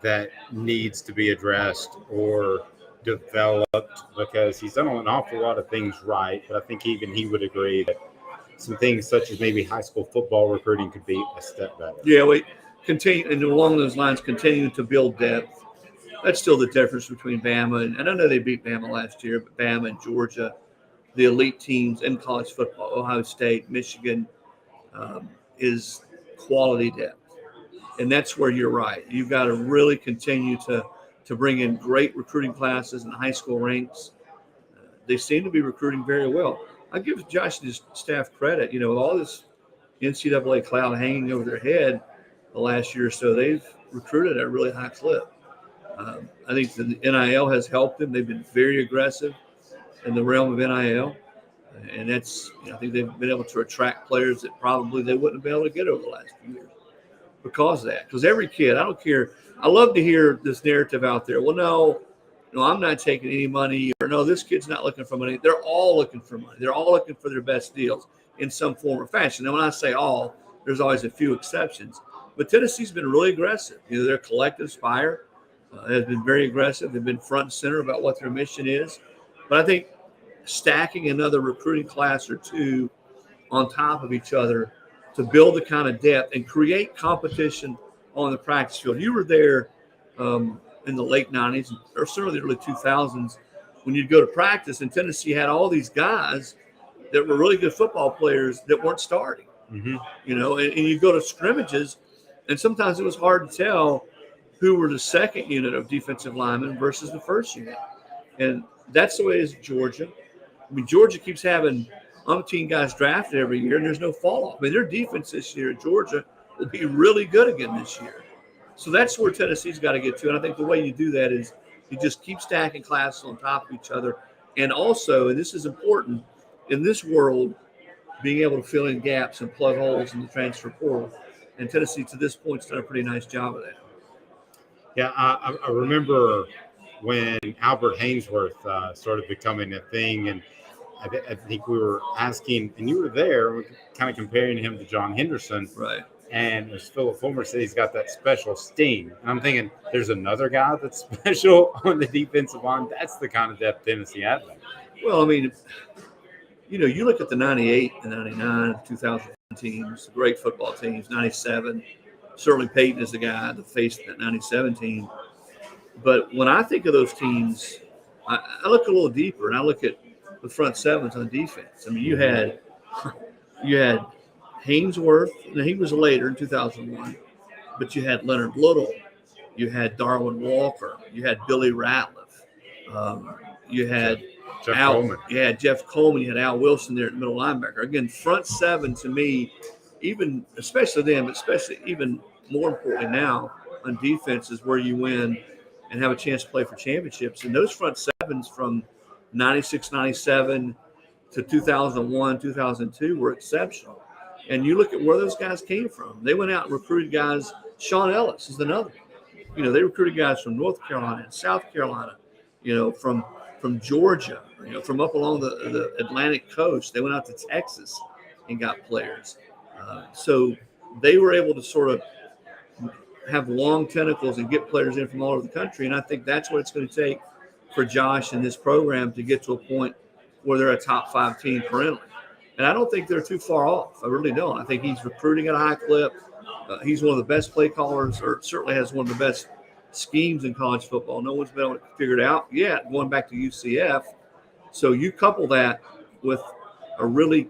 that needs to be addressed or developed? Because he's done an awful lot of things right, but I think even he would agree that some things such as maybe high school football recruiting could be a step better. Yeah, we continue, and along those lines, continue to build depth. That's still the difference between Bama, and I know they beat Bama last year, but Bama and Georgia, the elite teams in college football, Ohio State, Michigan, is quality depth. And that's where you're right. You've got to really continue to bring in great recruiting classes in the high school ranks. They seem to be recruiting very well. I give Josh and his staff credit. With all this NCAA cloud hanging over their head the last year or so, they've recruited at a really high clip. I think the NIL has helped them. They've been very aggressive in the realm of NIL. And that's, I think they've been able to attract players that probably they wouldn't have been able to get over the last few years because of that. Because every kid, I don't care. I love to hear this narrative out there. Well, no, I'm not taking any money, or no, this kid's not looking for money. They're all looking for money. They're all looking for their best deals in some form or fashion. And when I say all, there's always a few exceptions. But Tennessee's been really aggressive. Their collective Spire has been very aggressive. They've been front and center about what their mission is. But I think stacking another recruiting class or two on top of each other to build the kind of depth and create competition on the practice field. You were there in the late 90s or certainly the early 2000s when you'd go to practice, and Tennessee had all these guys that were really good football players that weren't starting. Mm-hmm. And you go to scrimmages, and sometimes it was hard to tell who were the second unit of defensive linemen versus the first unit. And that's the way it is at Georgia. I mean, Georgia keeps having umpteen guys drafted every year, and there's no fall off. I mean, their defense this year at Georgia will be really good again this year. So that's where Tennessee's got to get to. And I think the way you do that is you just keep stacking classes on top of each other. And also, and this is important, in this world, being able to fill in gaps and plug holes in the transfer portal. And Tennessee, to this point, has done a pretty nice job of that. Yeah, I remember when Albert Hainsworth started becoming a thing, and I think we were asking, and you were there, we were kind of comparing him to John Henderson. Right. And as Philip Fulmer said, he's got that special sting. And I'm thinking, there's another guy that's special on the defensive line. That's the kind of depth Tennessee had. Well, I mean, you look at the 98 and 99, 2000 teams, great football teams, 97. Certainly Pate is the guy that faced that 97 team. But when I think of those teams, I look a little deeper, and I look at the front sevens on defense. I mean, you had Hainsworth, and he was later in 2001, but you had Leonard Little, you had Darwin Walker, you had Billy Ratliff, you had Jeff Coleman. You had Jeff Coleman, you had Al Wilson there at middle linebacker. Again, front seven to me, especially them, but especially even more importantly now on defense is where you win and have a chance to play for championships. And those front sevens from 96, 97 to 2001, 2002 were exceptional. And you look at where those guys came from. They went out and recruited guys. Sean Ellis is another one. They recruited guys from North Carolina and South Carolina, from Georgia, from up along the Atlantic coast. They went out to Texas and got players. So they were able to sort of have long tentacles and get players in from all over the country. And I think that's what it's going to take for Josh and this program to get to a point where they're a top 5 team perennially. And I don't think they're too far off. I really don't. I think he's recruiting at a high clip. He's one of the best play callers, or certainly has one of the best schemes in college football. No one's been able to figure it out yet, going back to UCF. So you couple that with a really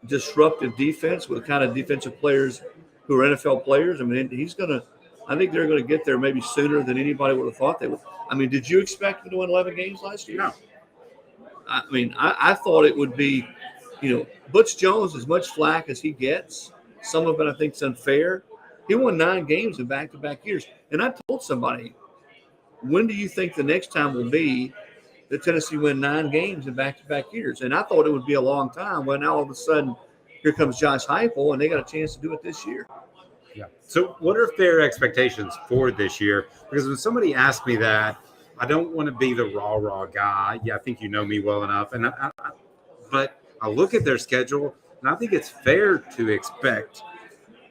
disruptive defense with the kind of defensive players who are NFL players. I mean, I think they're going to get there maybe sooner than anybody would have thought they would. I mean, did you expect them to win 11 games last year? No. I mean, I thought it would be, Butch Jones, as much flack as he gets, some of it I think is unfair. He won 9 games in back-to-back years. And I told somebody, when do you think the next time will be that Tennessee win 9 games in back-to-back years? And I thought it would be a long time. Well, now all of a sudden, here comes Josh Heupel, and they got a chance to do it this year. Yeah. So what are their expectations for this year? Because when somebody asks me that, I don't want to be the rah guy. Yeah, I think you know me well enough. But I look at their schedule, and I think it's fair to expect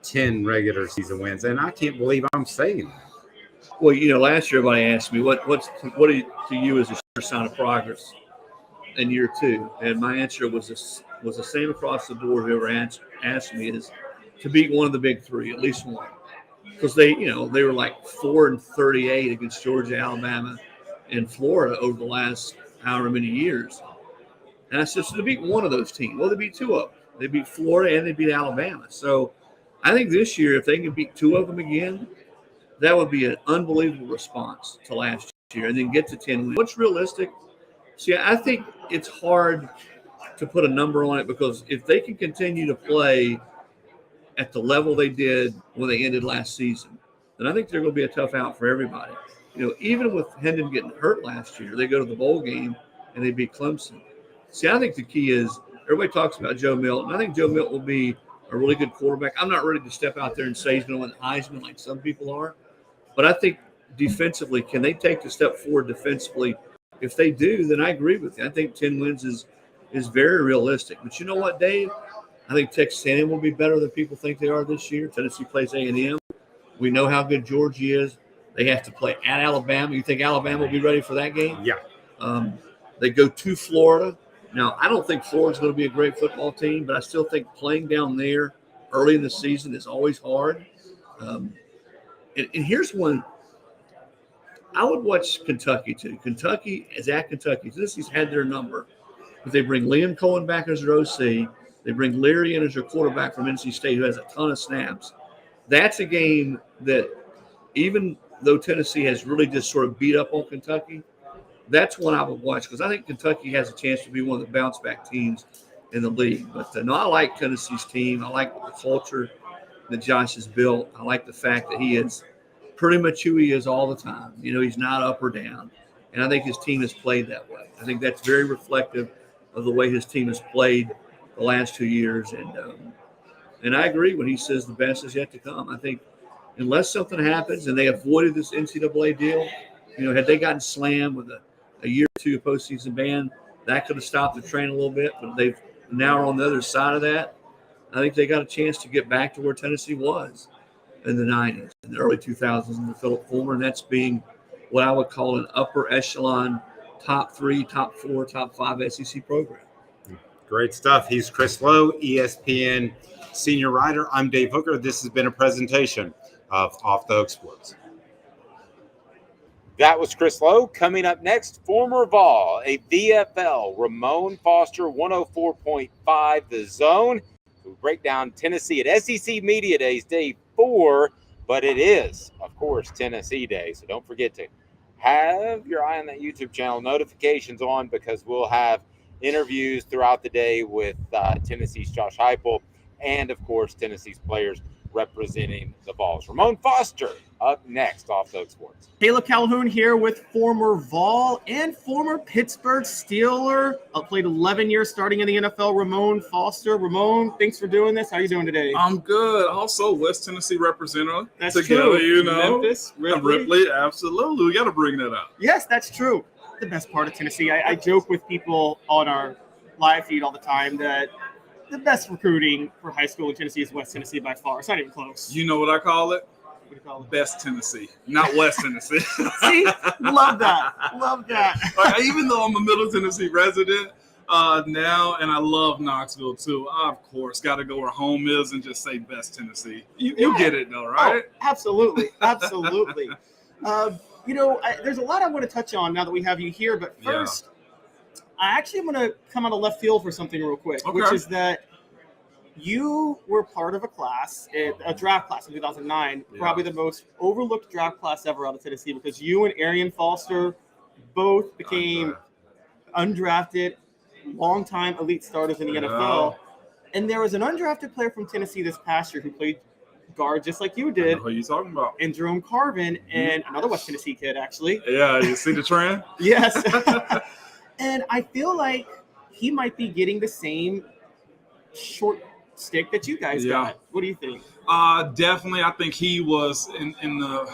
10 regular season wins. And I can't believe I'm saying that. Well, last year everybody asked me, what to you is a sure sign of progress in year 2? And my answer was the same across the board. Whoever asked me is to beat one of the big 3, at least one. Because they were like 4-38 against Georgia, Alabama, and Florida over the last however many years. And I said, so to beat one of those teams, well, they beat 2 of them. They beat Florida and they beat Alabama. So I think this year, if they can beat 2 of them again, that would be an unbelievable response to last year, and then get to 10 wins. What's realistic? See, I think it's hard to put a number on it, because if they can continue to play at the level they did when they ended last season, then I think they're going to be a tough out for everybody. Even with Hendon getting hurt last year, they go to the bowl game and they beat Clemson. See, I think the key is everybody talks about Joe Milton. I think Joe Milton will be a really good quarterback. I'm not ready to step out there and say he's going to win the Heisman like some people are, but I think defensively, can they take the step forward defensively? If they do, then I agree with you. I think 10 wins is very realistic. But you know what, Dave? I think Texas A&M will be better than people think they are this year. Tennessee plays A&M. We know how good Georgia is. They have to play at Alabama. You think Alabama will be ready for that game? Yeah. They go to Florida. Now, I don't think Florida's going to be a great football team, but I still think playing down there early in the season is always hard. And here's one. I would watch Kentucky, too. Kentucky is at Kentucky. Tennessee's had their number. But they bring Liam Cohen back as their OC. They bring Leary in as their quarterback from NC State, who has a ton of snaps. That's a game that, even though Tennessee has really just sort of beat up on Kentucky, that's one I would watch, because I think Kentucky has a chance to be one of the bounce-back teams in the league. But, no, I like Tennessee's team. I like the culture that Josh has built. I like the fact that he is pretty much who he is all the time. He's not up or down. And I think his team has played that way. I think that's very reflective of the way his team has played the last 2 years. And I agree when he says the best is yet to come. I think unless something happens and they avoided this NCAA deal, had they gotten slammed with a year or two postseason ban, that could have stopped the train a little bit. But they've now are on the other side of that. I think they got a chance to get back to where Tennessee was in the 90s, in the early 2000s under Philip Fulmer, and that's being what I would call an upper echelon, top 3, top 4, top 5 SEC program. Great stuff. He's Chris Lowe, ESPN senior writer. I'm Dave Hooker. This has been a presentation of Off the Hook Sports. That was Chris Lowe. Coming up next, former Vol, a VFL, Ramon Foster, 104.5 The Zone. We break down Tennessee at SEC Media Days, day 4, but it is, of course, Tennessee Day. So don't forget to have your eye on that YouTube channel, notifications on, because we'll have interviews throughout the day with Tennessee's Josh Heupel and, of course, Tennessee's players representing the Vols. Ramon Foster up next, Off the Hook Sports. Caleb Calhoun here with former Vol and former Pittsburgh Steeler. Played 11 years starting in the NFL, Ramon Foster. Ramon, thanks for doing this. How are you doing today? I'm good. Also, West Tennessee representative. That's together, true. Memphis, Ripley, absolutely. We got to bring that up. Yes, that's true. The best part of Tennessee. I joke with people on our live feed all the time that the best recruiting for high school in Tennessee is West Tennessee by far. It's not even close. You know what I call it? What do you call it? Best Tennessee, not West Tennessee. See? Love that. Love that. Even though I'm a Middle Tennessee resident now, and I love Knoxville too, I, of course, got to go where home is and just say best Tennessee. You get it, though, right? Oh, absolutely. Absolutely. There's a lot I want to touch on now that we have you here, but first, I actually am going to come out of left field for something real quick, which is that you were part of a draft class in 2009, probably the most overlooked draft class ever out of Tennessee, because you and Arian Foster both became undrafted, longtime elite starters in the NFL. And there was an undrafted player from Tennessee this past year who played guard just like you did. Who are you talking about? And Jerome Carvin, and another West Tennessee kid, actually. Yeah, you see the trend? Yes. And I feel like he might be getting the same short stick that you guys got. What do you think? Definitely. I think he was in the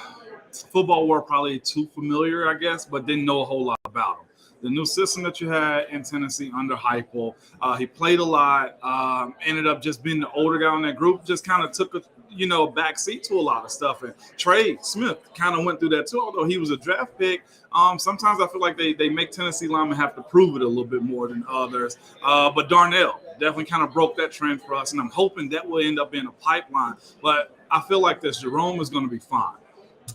football world probably too familiar, I guess, but didn't know a whole lot about him. The new system that you had in Tennessee under Heupel, he played a lot, ended up just being the older guy in that group, just kind of took a back seat to a lot of stuff. And Trey Smith kind of went through that too, although he was a draft pick. Sometimes I feel like they make Tennessee linemen have to prove it a little bit more than others. But Darnell definitely kind of broke that trend for us, and I'm hoping that will end up being a pipeline. But I feel like this Jerome is going to be fine.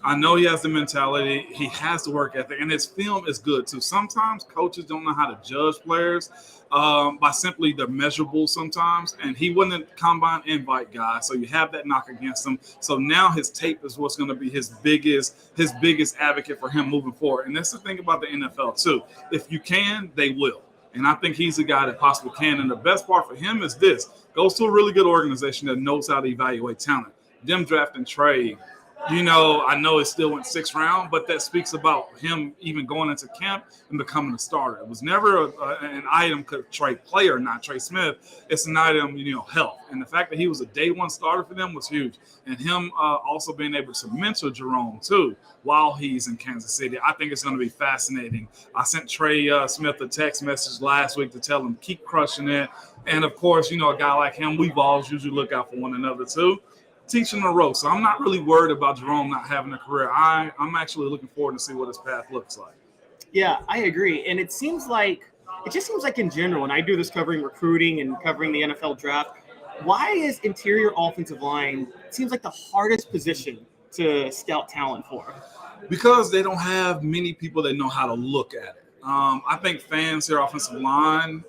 I know he has the mentality. He has the work ethic, and his film is good too. Sometimes coaches don't know how to judge players by simply their measurables sometimes, and he wasn't a combine invite guy, so you have that knock against him. So now his tape is what's going to be his biggest advocate for him moving forward. And that's the thing about the NFL too. If you can, they will. And I think he's a guy that possibly can. And the best part for him is this: goes to a really good organization that knows how to evaluate talent. Them drafting Trey, I know it still went 6th round, but that speaks about him even going into camp and becoming a starter. It was never an item could Trey play or not Trey Smith. It's an item, health. And the fact that he was a day one starter for them was huge. And him also being able to mentor Jerome too while he's in Kansas City, I think it's going to be fascinating. I sent Trey Smith a text message last week to tell him keep crushing it. And of course, a guy like him, we Vols usually look out for one another too. Teaching the ropes. So I'm not really worried about Jerome not having a career. I'm actually looking forward to see what his path looks like. Yeah, I agree. And it just seems like in general, and I do this covering recruiting and covering the NFL draft, why is interior offensive line, it seems like the hardest position to scout talent for? Because they don't have many people that know how to look at it. I think fans hear offensive line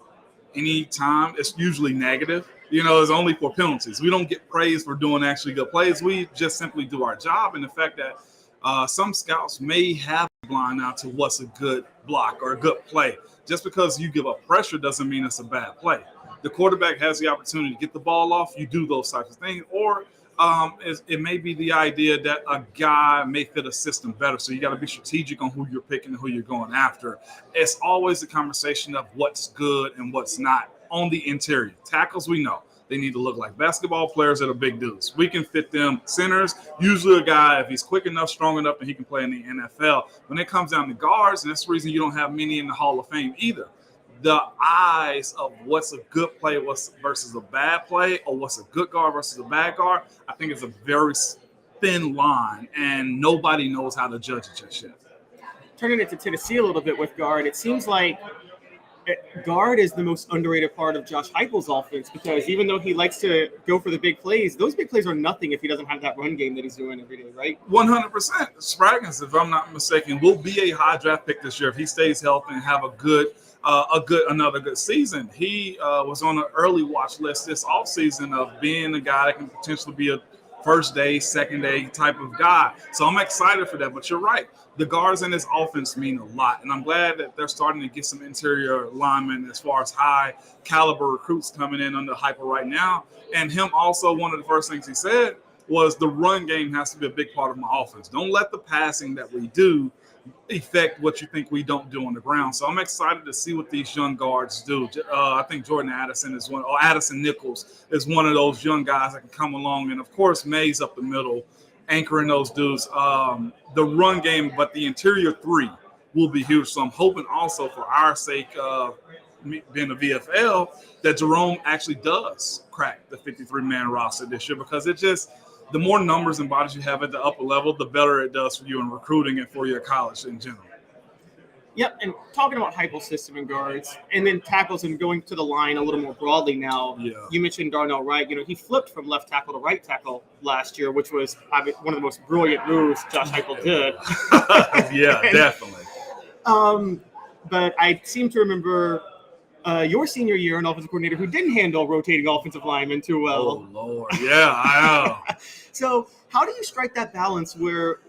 anytime, it's usually negative. It's only for penalties. We don't get praise for doing actually good plays. We just simply do our job. And the fact that some scouts may have a blind eye to what's a good block or a good play. Just because you give up pressure doesn't mean it's a bad play. The quarterback has the opportunity to get the ball off. You do those types of things. Or it may be the idea that a guy may fit a system better. So you got to be strategic on who you're picking and who you're going after. It's always a conversation of what's good and what's not. On the interior. Tackles, we know. They need to look like basketball players that are big dudes. We can fit them centers. Usually a guy, if he's quick enough, strong enough, and he can play in the NFL. When it comes down to guards, and that's the reason you don't have many in the Hall of Fame either. The eyes of what's a good play versus a bad play, or what's a good guard versus a bad guard, I think it's a very thin line, and nobody knows how to judge it just yet. Turning it to Tennessee a little bit with guard, it seems like guard is the most underrated part of Josh Heupel's offense, because even though he likes to go for the big plays, those big plays are nothing if he doesn't have that run game that he's doing every day, right? 100%. Spraggins, if I'm not mistaken, will be a high draft pick this year if he stays healthy and have another good season. He was on an early watch list this offseason of being a guy that can potentially be a first day, second day type of guy. So I'm excited for that. But you're right. The guards in this offense mean a lot. And I'm glad that they're starting to get some interior linemen as far as high caliber recruits coming in under Heupel right now. And him also, one of the first things he said was the run game has to be a big part of my offense. Don't let the passing that we do affect what you think we don't do on the ground. So I'm excited to see what these young guards do. I think Jordan Addison is one, or Addison Nichols is one of those young guys that can come along. And of course, Mays up the middle, anchoring those dudes. The run game, but the interior three will be huge. So I'm hoping also for our sake, being a VFL, that Jerome actually does crack the 53-man roster this year, because it just, the more numbers and bodies you have at the upper level, the better it does for you in recruiting and for your college in general. Yep, and talking about Heupel's system and guards, and then tackles and going to the line a little more broadly now. Yeah. You mentioned Darnell Wright. He flipped from left tackle to right tackle last year, which was one of the most brilliant moves Josh Heupel did. Yeah, definitely. But I seem to remember your senior year, an offensive coordinator who didn't handle rotating offensive linemen too well. Oh, Lord. Yeah, I know. So how do you strike that balance where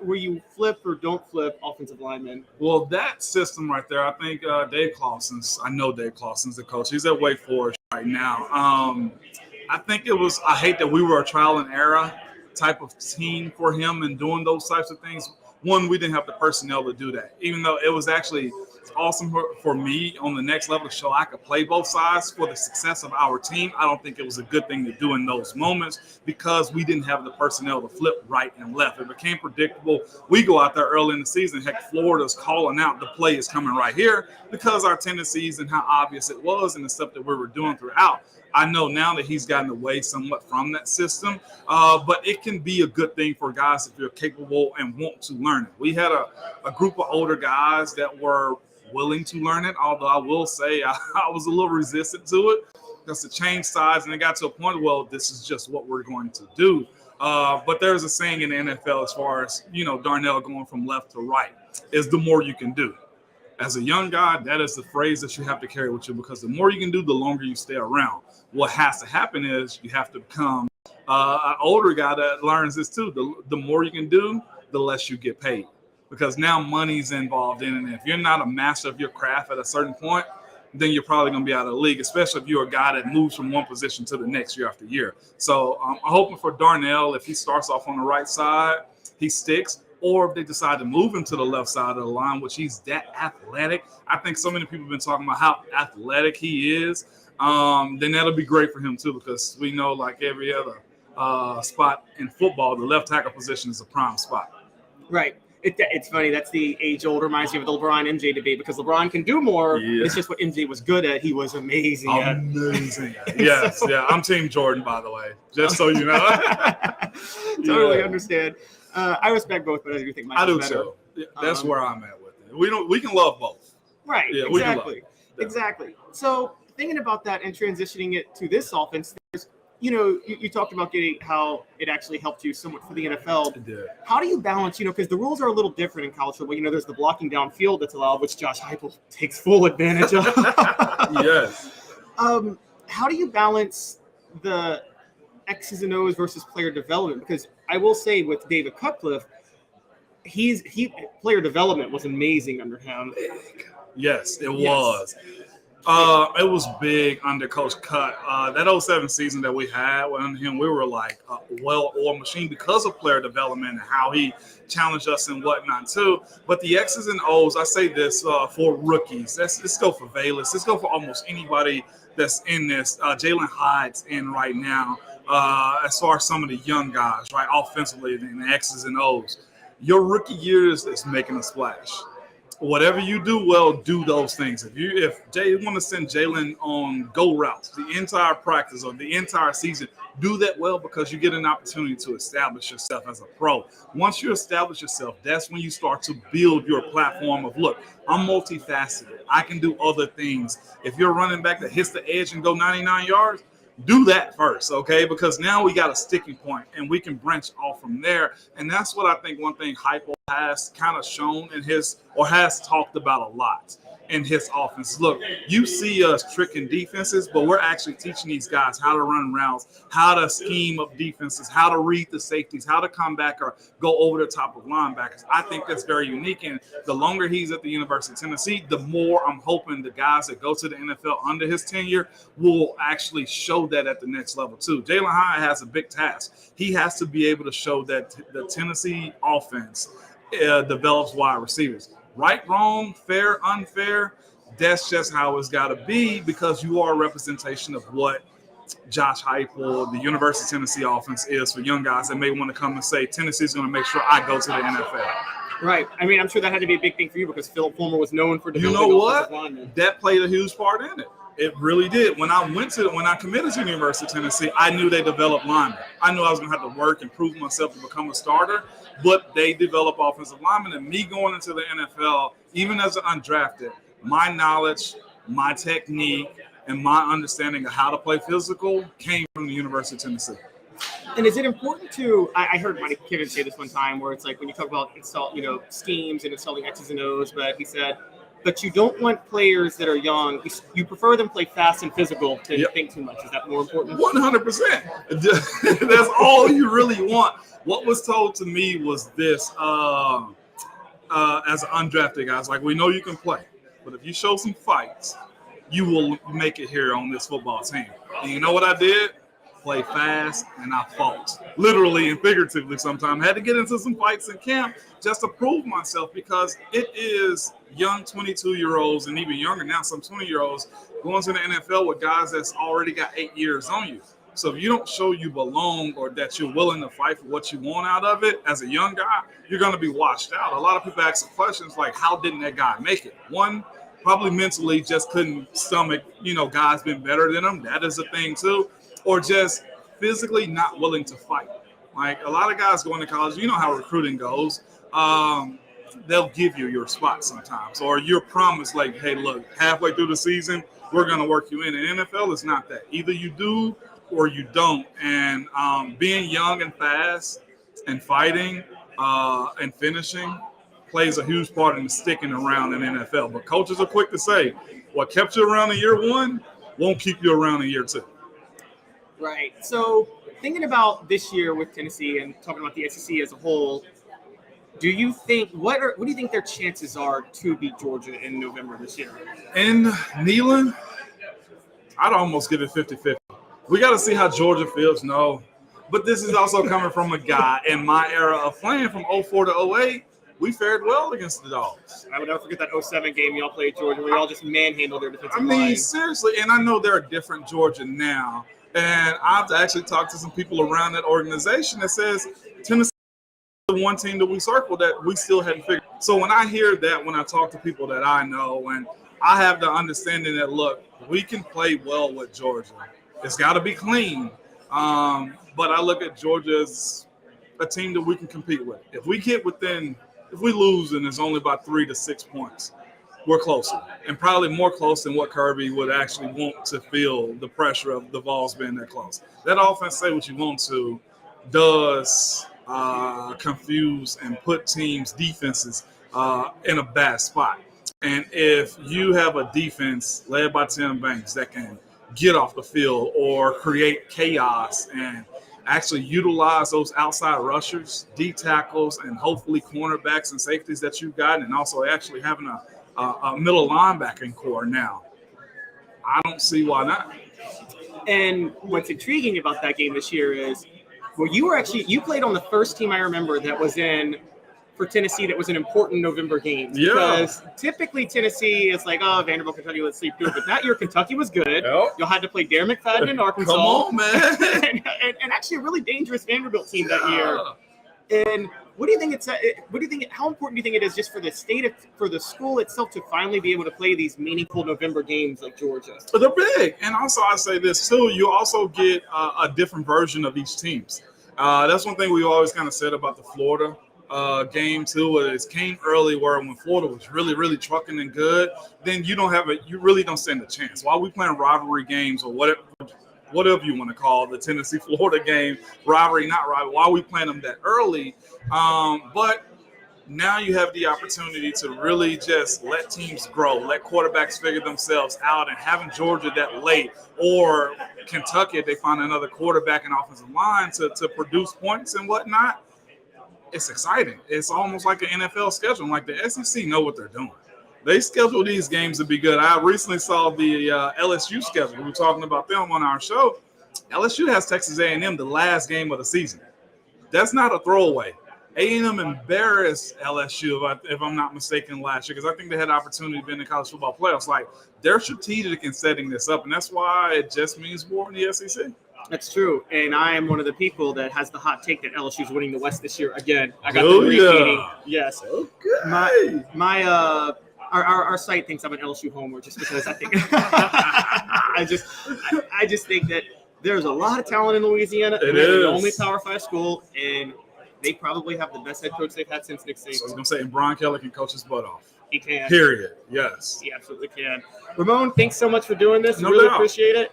you flip or don't flip offensive linemen? Well, that system right there, I think Dave Clawson's the coach. He's at Wake Forest right now. I think I hate that we were a trial and error type of team for him and doing those types of things. One, we didn't have the personnel to do that, even though it was actually awesome for me on the next level to show I could play both sides for the success of our team. I don't think it was a good thing to do in those moments because we didn't have the personnel to flip right and left. It became predictable. We go out there early in the season. Heck, Florida's calling out the play is coming right here because our tendencies and how obvious it was and the stuff that we were doing throughout. I know now that he's gotten away somewhat from that system, but it can be a good thing for guys if you're capable and want to learn it. We had a group of older guys that were willing to learn it, although I will say I was a little resistant to it because to change sides, and it got to a point, well, this is just what we're going to do. But there's a saying in the NFL as far as, Darnell going from left to right is the more you can do. As a young guy, that is the phrase that you have to carry with you because the more you can do, the longer you stay around. What has to happen is you have to become an older guy that learns this too. The more you can do, the less you get paid because now money's involved in it. And if you're not a master of your craft at a certain point, then you're probably going to be out of the league, especially if you're a guy that moves from one position to the next year after year. So I'm hoping for Darnell, if he starts off on the right side, he sticks. Or if they decide to move him to the left side of the line, which he's that athletic. I think so many people have been talking about how athletic he is. Then that'll be great for him too, because we know like every other spot in football, the left tackle position is a prime spot. Right. It's funny. That's the age-old reminds me of the LeBron-MJ debate because LeBron can do more. Yeah. It's just what MJ was good at. He was amazing at. Amazing. Yes. Yeah. I'm Team Jordan, by the way, just so you know. Totally understand. I respect both, but I do think Michael's better. I do too. That's where I'm at with it. We can love both. Right. Yeah, exactly. Exactly. So thinking about that and transitioning it to this offense, there's, you talked about how it actually helped you somewhat for the NFL. It did. How do you balance, because the rules are a little different in college football. There's the blocking downfield that's allowed, which Josh Heupel takes full advantage of. Yes. How do you balance the X's and O's versus player development? Because I will say with David Cutcliffe, player development was amazing under him. Yes, it was. It was big under Coach Cut. That 07 season that we had with him, we were like a well-oiled machine because of player development and how he challenged us and whatnot too. But the X's and O's, I say this for rookies. Let's go for Bayless. Let's go for almost anybody that's in this. Jalen Hyde's in right now. As far as some of the young guys, right, offensively, and the X's and O's. Your rookie years is making a splash. Whatever you do well, do those things. If Jay want to send Jalen on go routes the entire practice or the entire season, do that well because you get an opportunity to establish yourself as a pro. Once you establish yourself, that's when you start to build your platform of, look, I'm multifaceted. I can do other things. If you're running back that hits the edge and go 99 yards, do that first, okay? Because now we got a sticking point and we can branch off from there. And that's what I think one thing Hypo has kind of shown in his, or has talked about a lot in his offense. Look, you see us tricking defenses, but we're actually teaching these guys how to run routes, how to scheme up defenses, how to read the safeties, how to come back or go over the top of linebackers. I think that's very unique. And the longer he's at the University of Tennessee, the more I'm hoping the guys that go to the NFL under his tenure will actually show that at the next level too. Jalen Hyde has a big task. He has to be able to show that the Tennessee offense develops wide receivers. Right, wrong, fair, unfair, that's just how it's got to be because you are a representation of what Josh Heupel, the University of Tennessee offense is for young guys that may want to come and say, Tennessee's going to make sure I go to the NFL. Right. I mean, I'm sure that had to be a big thing for you because Philip Fulmer was known for developing offensive linemen. That played a huge part in it. It really did. When I committed to the University of Tennessee, I knew they developed linemen. I knew I was going to have to work and prove myself to become a starter, but they develop offensive linemen. And me going into the NFL, even as an undrafted, my knowledge, my technique, and my understanding of how to play physical came from the University of Tennessee. And is it important to? I heard Mike Kivin say this one time, where it's like when you talk about schemes and installing X's and O's, but he said, but you don't want players that are young. You prefer them play fast and physical to think too much. Is that more important? 100%. That's all you really want. What was told to me was this: as an undrafted guy, it's like, we know you can play, but if you show some fights, you will make it here on this football team. And you know what I did? Play fast, and I fought, literally and figuratively. Sometimes I had to get into some fights in camp just to prove myself, because it is young 22-year-olds and even younger now, some 20-year-olds going to the NFL with guys that's already got 8 years on you. So if you don't show you belong or that you're willing to fight for what you want out of it as a young guy, you're going to be washed out. A lot of people ask questions like, how didn't that guy make it? One, probably mentally just couldn't stomach, guys been better than him. That is a thing too. Or just physically not willing to fight. Like a lot of guys going to college, you know how recruiting goes. They'll give you your spot sometimes, or you're promised like, hey, look, halfway through the season, we're going to work you in. In NFL, it's not that. Either you do or you don't. And being young and fast and fighting and finishing plays a huge part in sticking around in NFL. But coaches are quick to say, what kept you around in year one won't keep you around in year two. Right. So thinking about this year with Tennessee and talking about the SEC as a whole, do you think what do you think their chances are to beat Georgia in November this year? In Neyland, I'd almost give it 50-50. We got to see how Georgia feels. No. But this is also coming from a guy in my era of playing from 04 to 08. We fared well against the Dogs. I would never forget that 07 game y'all played Georgia where y'all just manhandled their defensive line. Seriously, and I know they're a different Georgia now. And I've actually talked to some people around that organization that says Tennessee is the one team that we circled that we still hadn't figured. So when I hear that, when I talk to people that I know, and I have the understanding that, look, we can play well with Georgia. It's got to be clean. But I look at Georgia as a team that we can compete with. If we lose and it's only about 3 to 6 points, we're closer, and probably more close than what Kirby would actually want to feel the pressure of the Vols being that close. That offense, say what you want to, does confuse and put teams' defenses in a bad spot. And if you have a defense led by Tim Banks that can get off the field or create chaos and actually utilize those outside rushers, D tackles, and hopefully cornerbacks and safeties that you've got, and also actually having a middle linebacking core now, I don't see why not. And what's intriguing about that game this year is, well, you played on the first team I remember that was in for Tennessee that was an important November game. Yeah. Because typically Tennessee is like, oh, Vanderbilt, Kentucky, let's sleep through it. But that year Kentucky was good. Yep. You'll had to play Darren McFadden in Arkansas. Come on, man. and actually a really dangerous Vanderbilt team that year. And what do you think how important do you think it is just for for the school itself to finally be able to play these meaningful November games like Georgia? But they're big. And also I say this too, you also get a different version of each teams. That's one thing we always kind of said about the Florida game too. It came early where when Florida was really, really trucking and good, then you really don't stand a chance. While we playing rivalry games or whatever you want to call the Tennessee-Florida game, rivalry, not rivalry, while we playing them that early. But now you have the opportunity to really just let teams grow, let quarterbacks figure themselves out, and having Georgia that late or Kentucky, if they find another quarterback and offensive line to produce points and whatnot, it's exciting. It's almost like an NFL schedule. Like the SEC know what they're doing. They schedule these games to be good. I recently saw the LSU schedule. We were talking about them on our show. LSU has Texas A&M the last game of the season. That's not a throwaway. A&M embarrassed LSU, if I'm not mistaken, last year, because I think they had the opportunity to be in the college football playoffs. Like, they're strategic in setting this up, and that's why it just means more in the SEC. That's true, and I am one of the people that has the hot take that LSU's winning the West this year again. I got the repeating. Yes. Okay. Our site thinks I'm an LSU homer just because I think I just think that there's a lot of talent in Louisiana. It They're is the only Power 5 school, and they probably have the best head coach they've had since Nick Saban. So I was going to say, and Brian Kelly can coach his butt off. He can. Period. Yes. He absolutely can. Ramon, thanks so much for doing this. No really doubt. appreciate it.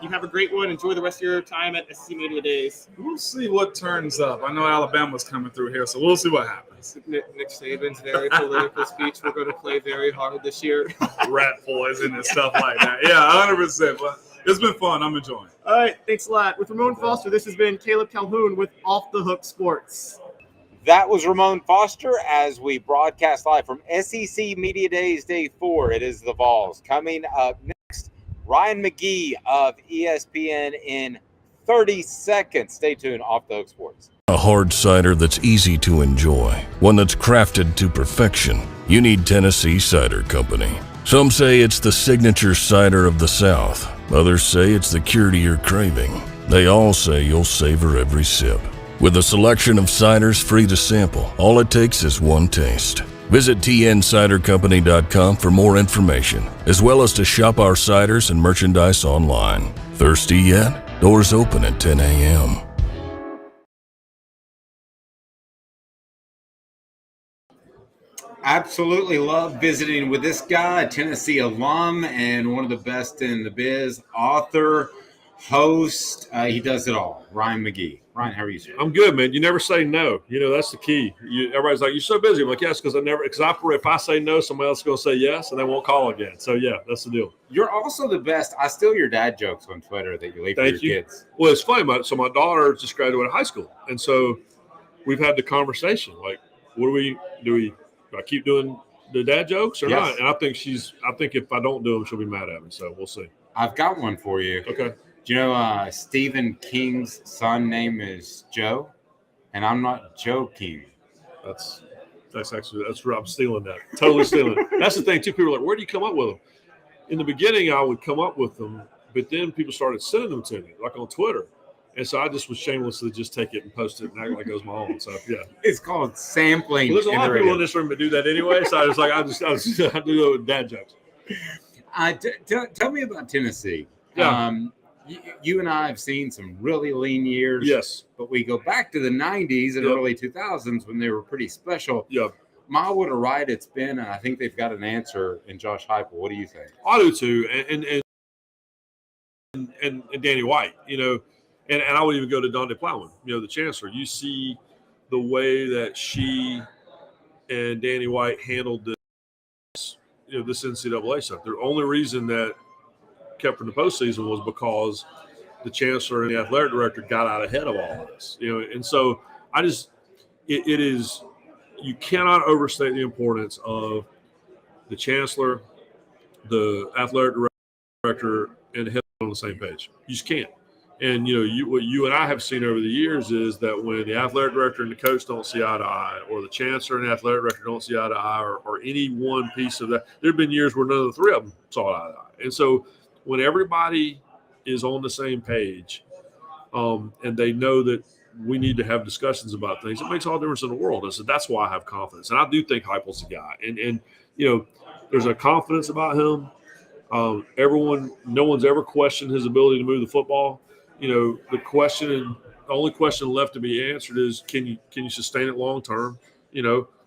You have a great one. Enjoy the rest of your time at SEC Media Days. We'll see what turns up. I know Alabama's coming through here, so we'll see what happens. Nick Saban's very political speech. We're going to play very hard this year. Rat poison and stuff like that. Yeah, 100%. But it's been fun. I'm enjoying it. All right. Thanks a lot. With Ramon Foster, this has been Caleb Calhoun with Off the Hook Sports. That was Ramon Foster as we broadcast live from SEC Media Days Day 4. It is the Vols. Coming up next, Ryan McGee of ESPN in 30 seconds. Stay tuned. Off the Hook Sports. A hard cider that's easy to enjoy, one that's crafted to perfection. You need Tennessee Cider Company. Some say it's the signature cider of the South. Others say it's the cure to your craving. They all say you'll savor every sip. With a selection of ciders free to sample, all it takes is one taste. Visit tncidercompany.com for more information, as well as to shop our ciders and merchandise online. Thirsty yet? Doors open at 10 a.m. Absolutely love visiting with this guy, a Tennessee alum and one of the best in the biz, author, host. He does it all. Ryan McGee. Ryan, how are you, sir? I'm good, man. You never say no. You know, that's the key. Everybody's like, you're so busy. I'm like, yes, because if I say no, somebody else is going to say yes, and they won't call again. So, yeah, that's the deal. You're also the best. I steal your dad jokes on Twitter that you leave for your kids. Well, it's funny. So my daughter just graduated high school, and so we've had the conversation, like, what do I keep doing the dad jokes or not? And I think if I don't do them, she'll be mad at me. So we'll see. I've got one for you. Okay. Do you know Stephen King's son name is Joe? And I'm not joking. That's I'm stealing that. Totally stealing it. That's the thing, too. People are like, where do you come up with them? In the beginning, I would come up with them, but then people started sending them to me, like on Twitter. And so I just was shamelessly just take it and post it and act like it was my own. So, yeah. It's called sampling. Well, there's a lot of people in this room that do that anyway. So I was like, I do it with dad jokes. Tell me about Tennessee. Yeah. You and I have seen some really lean years. Yes. But we go back to the 90s and early 2000s when they were pretty special. Yeah. My, what a ride it's been, and I think they've got an answer in Josh Heupel. What do you think? I do too, and Danny White, you know, and I would even go to Dante Plowman, you know, the chancellor. You see the way that she and Danny White handled this, you know, this NCAA stuff. The only reason that kept in the postseason was because the chancellor and the athletic director got out ahead of all of this, you know, and so it is. You cannot overstate the importance of the chancellor, the athletic director, director and the head on the same page. You just can't. And, what you and I have seen over the years is that when the athletic director and the coach don't see eye to eye, or the chancellor and the athletic director don't see eye to eye, or any one piece of that, there have been years where none of the three of them saw eye to eye. And so when everybody is on the same page, and they know that we need to have discussions about things, it makes all the difference in the world. And so that's why I have confidence. And I do think Heupel's the guy. And there's a confidence about him. No one's ever questioned his ability to move the football. The only question left to be answered is, can you sustain it long term?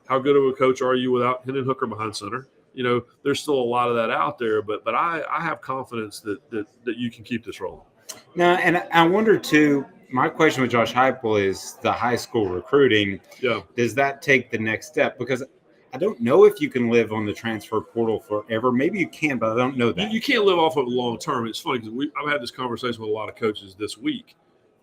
How good of a coach are you without Hendon Hooker behind center? There's still a lot of that out there, but I have confidence that you can keep this rolling. Now, and I wonder too, my question with Josh Heupel is the high school recruiting. Yeah. Does that take the next step? Because I don't know if you can live on the transfer portal forever. Maybe you can, but I don't know that. You can't live off of it long term. It's funny because I've had this conversation with a lot of coaches this week,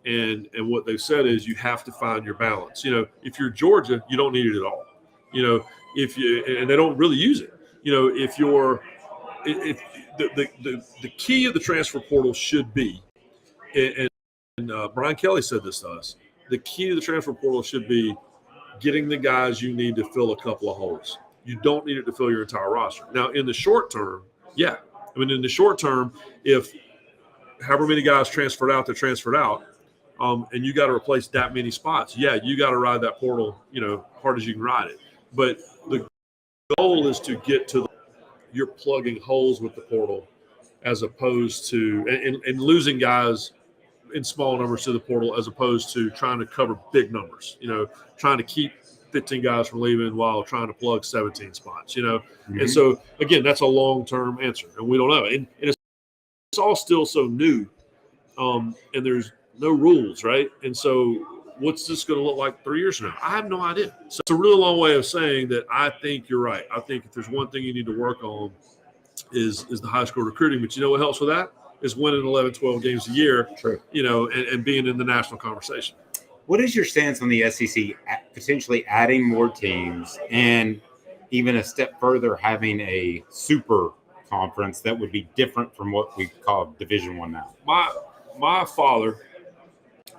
and what they've said is you have to find your balance. If you're Georgia, you don't need it at all. And they don't really use it. If the key of the transfer portal should be, and Brian Kelly said this to us, the key to the transfer portal should be getting the guys you need to fill a couple of holes. You don't need it to fill your entire roster. Now, in the short term, yeah. In the short term, if however many guys transferred out, and you got to replace that many spots, yeah, you got to ride that portal, hard as you can ride it. But the goal is to get to you're plugging holes with the portal, as opposed to and losing guys in small numbers to the portal, as opposed to trying to cover big numbers, trying to keep 15 guys from leaving while trying to plug 17 spots, Mm-hmm. And so, again, that's a long-term answer, and we don't know. And it's all still so new, and there's no rules, right? And so what's this going to look like 3 years from now? I have no idea. So it's a really long way of saying that I think you're right. I think if there's one thing you need to work on is the high school recruiting. But you know what helps with that? Is winning 11, 12 games a year. True. And being in the national conversation. What is your stance on the SEC potentially adding more teams and even a step further having a super conference that would be different from what we call Division I now? My father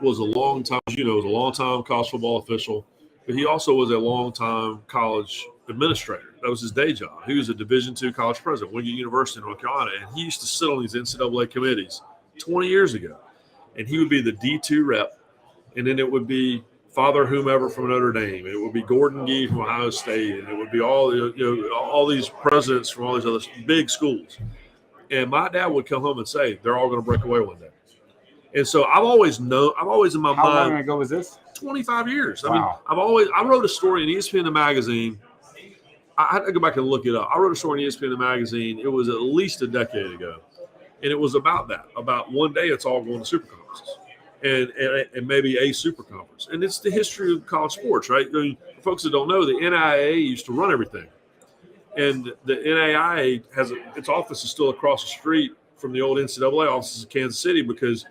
was a long time college football official, but he also was a long time college administrator. That was his day job. He was a Division II college president, Wingate University in North Carolina, and he used to sit on these NCAA committees 20 years ago. And he would be the D2 rep, and then it would be Father whomever from Notre Dame, and it would be Gordon Gee from Ohio State, and it would be all these presidents from all these other big schools. And my dad would come home and say, they're all going to break away one day. And so I've always in my mind. How long ago was this? 25 years. Wow. I wrote a story in ESPN the magazine. I had to go back and look it up. I wrote a story in ESPN the magazine. It was at least a decade ago. And it was about that, about one day it's all going to super conferences and maybe a super conference. And it's the history of college sports, right? For folks that don't know, the NAIA used to run everything. And the NAIA its office is still across the street from the old NCAA offices in Kansas City, because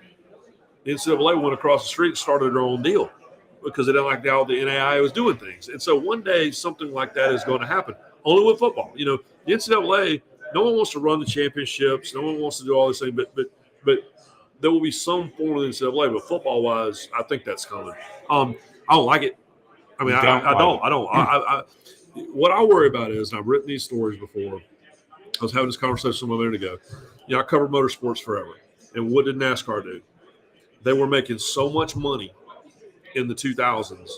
the NCAA went across the street and started their own deal because they didn't like how the NAIA was doing things. And so one day something like that is going to happen, only with football. The NCAA, no one wants to run the championships. No one wants to do all these things, but there will be some form of the NCAA. But football-wise, I think that's coming. I don't like it. I mean, I don't. What I worry about is, and I've written these stories before. I was having this conversation a minute ago. I covered motorsports forever. And what did NASCAR do? They were making so much money in the 2000s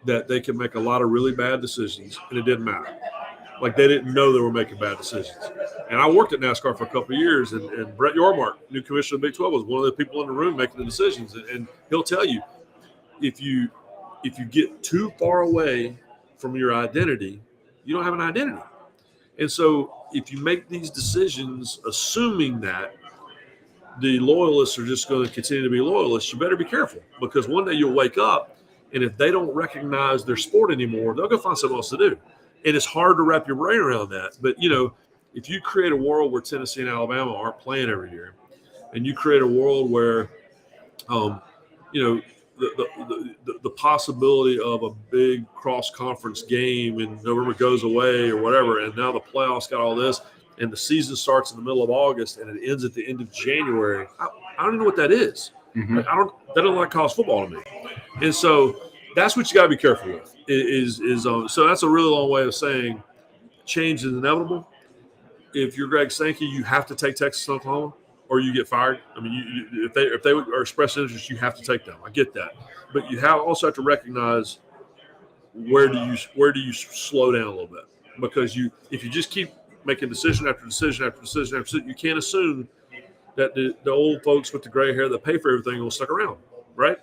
that they could make a lot of really bad decisions, and it didn't matter. Like, they didn't know they were making bad decisions. And I worked at NASCAR for a couple of years, and Brett Yormark, new commissioner of the Big 12, was one of the people in the room making the decisions. And he'll tell you, if you get too far away from your identity, you don't have an identity. And so if you make these decisions assuming that the loyalists are just going to continue to be loyalists, you better be careful, because one day you'll wake up, and if they don't recognize their sport anymore, they'll go find something else to do. And it's hard to wrap your brain around that. But, if you create a world where Tennessee and Alabama aren't playing every year, and you create a world where, the possibility of a big cross-conference game in November goes away or whatever, and now the playoffs got all this, and the season starts in the middle of August and it ends at the end of January, I don't even know what that is. Mm-hmm. Like, that doesn't like college football to me. And so that's what you got to be careful with. So that's a really long way of saying change is inevitable. If you're Greg Sankey, you have to take Texas and Oklahoma, or you get fired. I mean, if they are expressing interest, you have to take them. I get that, but you also have to recognize where do you slow down a little bit, because if you just keep making decision after decision after decision after decision, you can't assume that the old folks with the gray hair that pay for everything will stick around, right?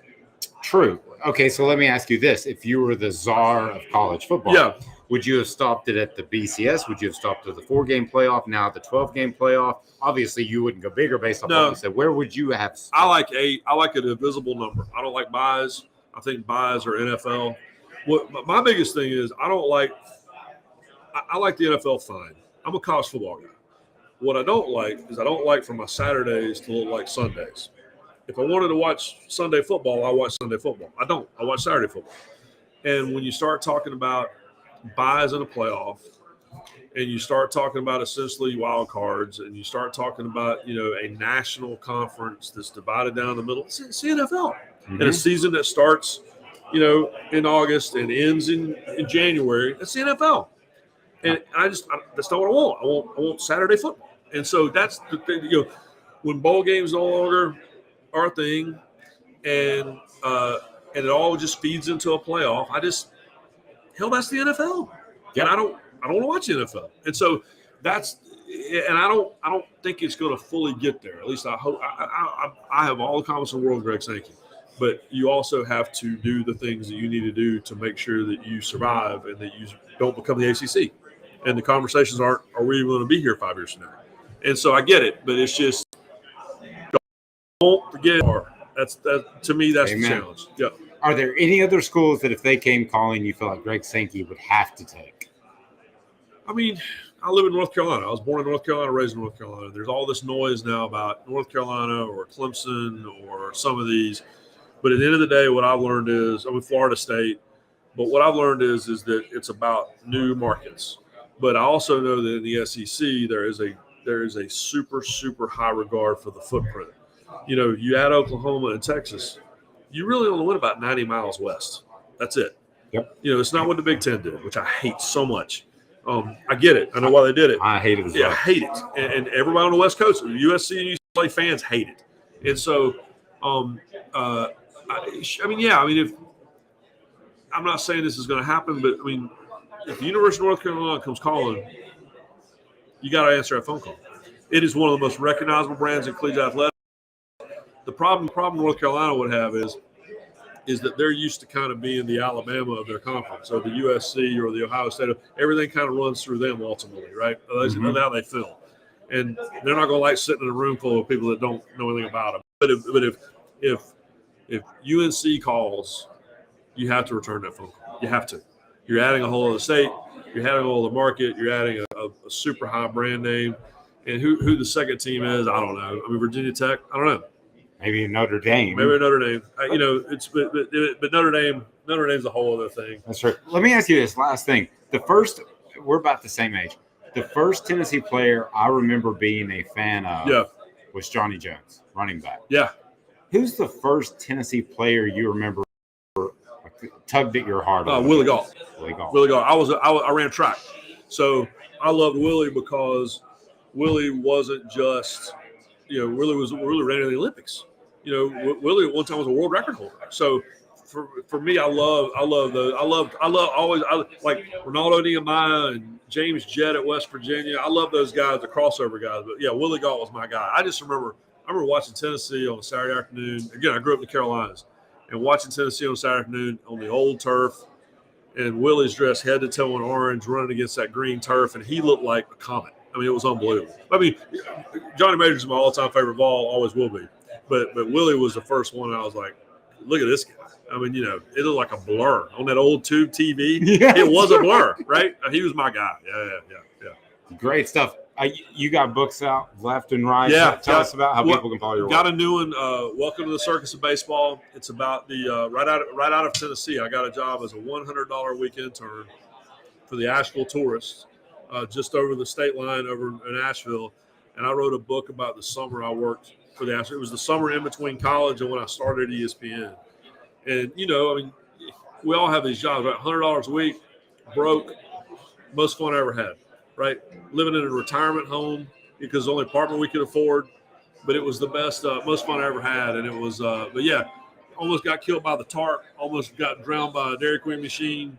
True. Okay, so let me ask you this: if you were the czar of college football, would you have stopped it at the BCS? Would you have stopped at the 4-game playoff? Now the 12-game playoff? Obviously, you wouldn't go bigger based on what you said. Where would you have stopped? I like 8. I like a divisible number. I don't like buys. I think buys are NFL. My biggest thing is I like the NFL fine. I'm a college football guy. What I don't like is I don't like for my Saturdays to look like Sundays. If I wanted to watch Sunday football, I watch Sunday football. I don't. I watch Saturday football. And when you start talking about buys in a playoff, and you start talking about essentially wild cards, and you start talking about, a national conference that's divided down the middle, it's the NFL. Mm-hmm. And a season that starts, in August and ends in January, it's the NFL. And that's not what I want. I want Saturday football. And so that's the thing, when bowl games no longer are a thing, and it all just feeds into a playoff, that's the NFL. Yeah. And I don't want to watch the NFL. And so I don't think it's going to fully get there. At least I hope. I have all the confidence in the world, Greg Sankey. But you also have to do the things that you need to do to make sure that you survive and that you don't become the ACC. And the conversations are we even going to be here 5 years from now? And so I get it, but it's just don't forget. To me, that's the challenge. Yeah. Are there any other schools that if they came calling, you feel like Greg Sankey would have to take? I mean, I live in North Carolina. I was born in North Carolina, raised in North Carolina. There's all this noise now about North Carolina or Clemson or some of these. But at the end of the day, what I've learned is I'm in Florida State. But what I've learned is that it's about new markets. But I also know that in the SEC, there is a super, super high regard for the footprint. You add Oklahoma and Texas, you really only went about 90 miles west. That's it. Yep. It's not what the Big Ten did, which I hate so much. I get it. I know why they did it. I hate it as well. Yeah, I hate it. And everybody on the West Coast, USC and UCLA fans hate it. And so, if I'm not saying this is going to happen, but if the University of North Carolina comes calling, you got to answer that phone call. It is one of the most recognizable brands in collegiate athletics. The problem North Carolina would have is that they're used to kind of being the Alabama of their conference, or the USC or the Ohio State. Everything kind of runs through them ultimately, right? That's how they feel. And they're not going to like sitting in a room full of people that don't know anything about them. But if UNC calls, you have to return that phone call. You have to. You're adding a whole other state. You're adding a whole other market. You're adding a super high brand name. And who the second team is, I don't know. Virginia Tech, I don't know. Maybe Notre Dame. But Notre Dame's a whole other thing. That's right. Let me ask you this last thing. We're about the same age. The first Tennessee player I remember being a fan of was Johnny Jones, running back. Yeah. Who's the first Tennessee player you remember tugged at your heart? Willie Gault. Willie Gault. Willie Gault. I ran track. So I loved Willie because Willie wasn't just – Willie ran in the Olympics. Willie at one time was a world record holder. So for me, I love like Ronaldo Nehemiah and James Jett at West Virginia. I love those guys, the crossover guys. But yeah, Willie Gault was my guy. I remember watching Tennessee on a Saturday afternoon. Again, I grew up in the Carolinas, and watching Tennessee on a Saturday afternoon on the old turf, and Willie's dressed head to toe in orange, running against that green turf, and he looked like a comet. It was unbelievable. Johnny Majors is my all-time favorite Vol, always will be. But Willie was the first one I was like, look at this guy. It looked like a blur on that old tube TV. Yeah, it was a blur, right? He was my guy. Yeah. Great stuff. You got books out left and right. Yeah. Tell us about how people can follow your work. Got a new one, Welcome to the Circus of Baseball. It's about the right out of Tennessee. I got a job as a $100 a week intern for the Asheville Tourists. just over the state line over in Asheville. And I wrote a book about the summer I worked for the Astros. It was the summer in between college and when I started at ESPN. And, you know, I mean, we all have these jobs, right? $100 a week, broke, most fun I ever had, right? Living in a retirement home because the only apartment we could afford, but it was the best, most fun I ever had. And it was, but yeah, almost got killed by the tarp, almost got drowned by a Dairy Queen machine.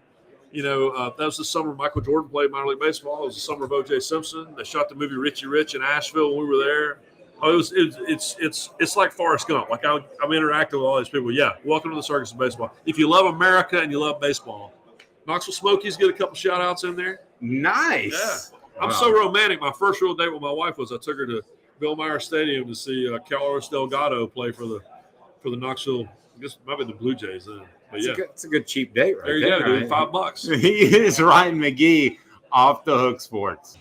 You know, that was the summer Michael Jordan played minor league baseball. It was the summer of O.J. Simpson. They shot the movie Richie Rich in Asheville when we were there. Oh, it's like Forrest Gump. Like I'm interacting with all these people. Yeah, welcome to the circus of baseball. If you love America and you love baseball, Knoxville Smokies get a couple shout outs in there. Nice. Yeah. I'm so romantic. My first real date with my wife was I took her to Bill Meyer Stadium to see Carlos Delgado play for the Knoxville. I guess maybe the Blue Jays then. But yeah, it's a good cheap date right there. There You go, dude. $5. He is Ryan McGee, Off the Hook Sports.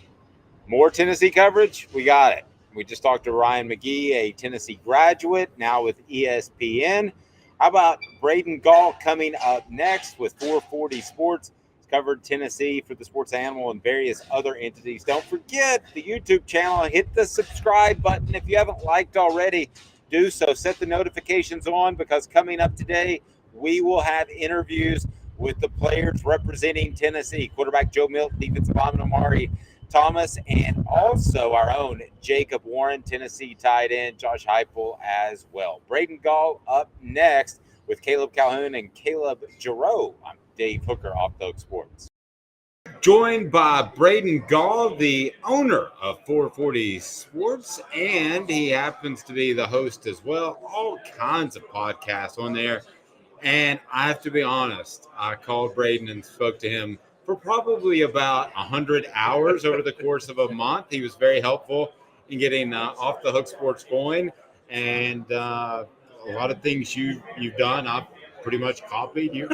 More Tennessee coverage? We got it. We just talked to Ryan McGee, a Tennessee graduate, now with ESPN. How about Braden Gall coming up next with 440 Sports? He's covered Tennessee for the Sports Animal and various other entities. Don't forget the YouTube channel. Hit the subscribe button. If you haven't liked already, do so. Set the notifications on because coming up today, we will have interviews with the players representing Tennessee. Quarterback Joe Milton, defensive lineman Amari Thomas, and also our own Jacob Warren, Tennessee tight end Josh Heupel as well. Braden Gall up next with Caleb Calhoun and Caleb Jarreau. I'm Dave Hooker, Off the Hook Sports. Joined by Braden Gall, the owner of 440 Sports, and he happens to be the host as well. All kinds of podcasts on there. And I have to be honest, I called Braden and spoke to him for probably about 100 hours over the course of a month. He was very helpful in getting Off the Hook Sports going. And a lot of things you've done, I've pretty much copied. You're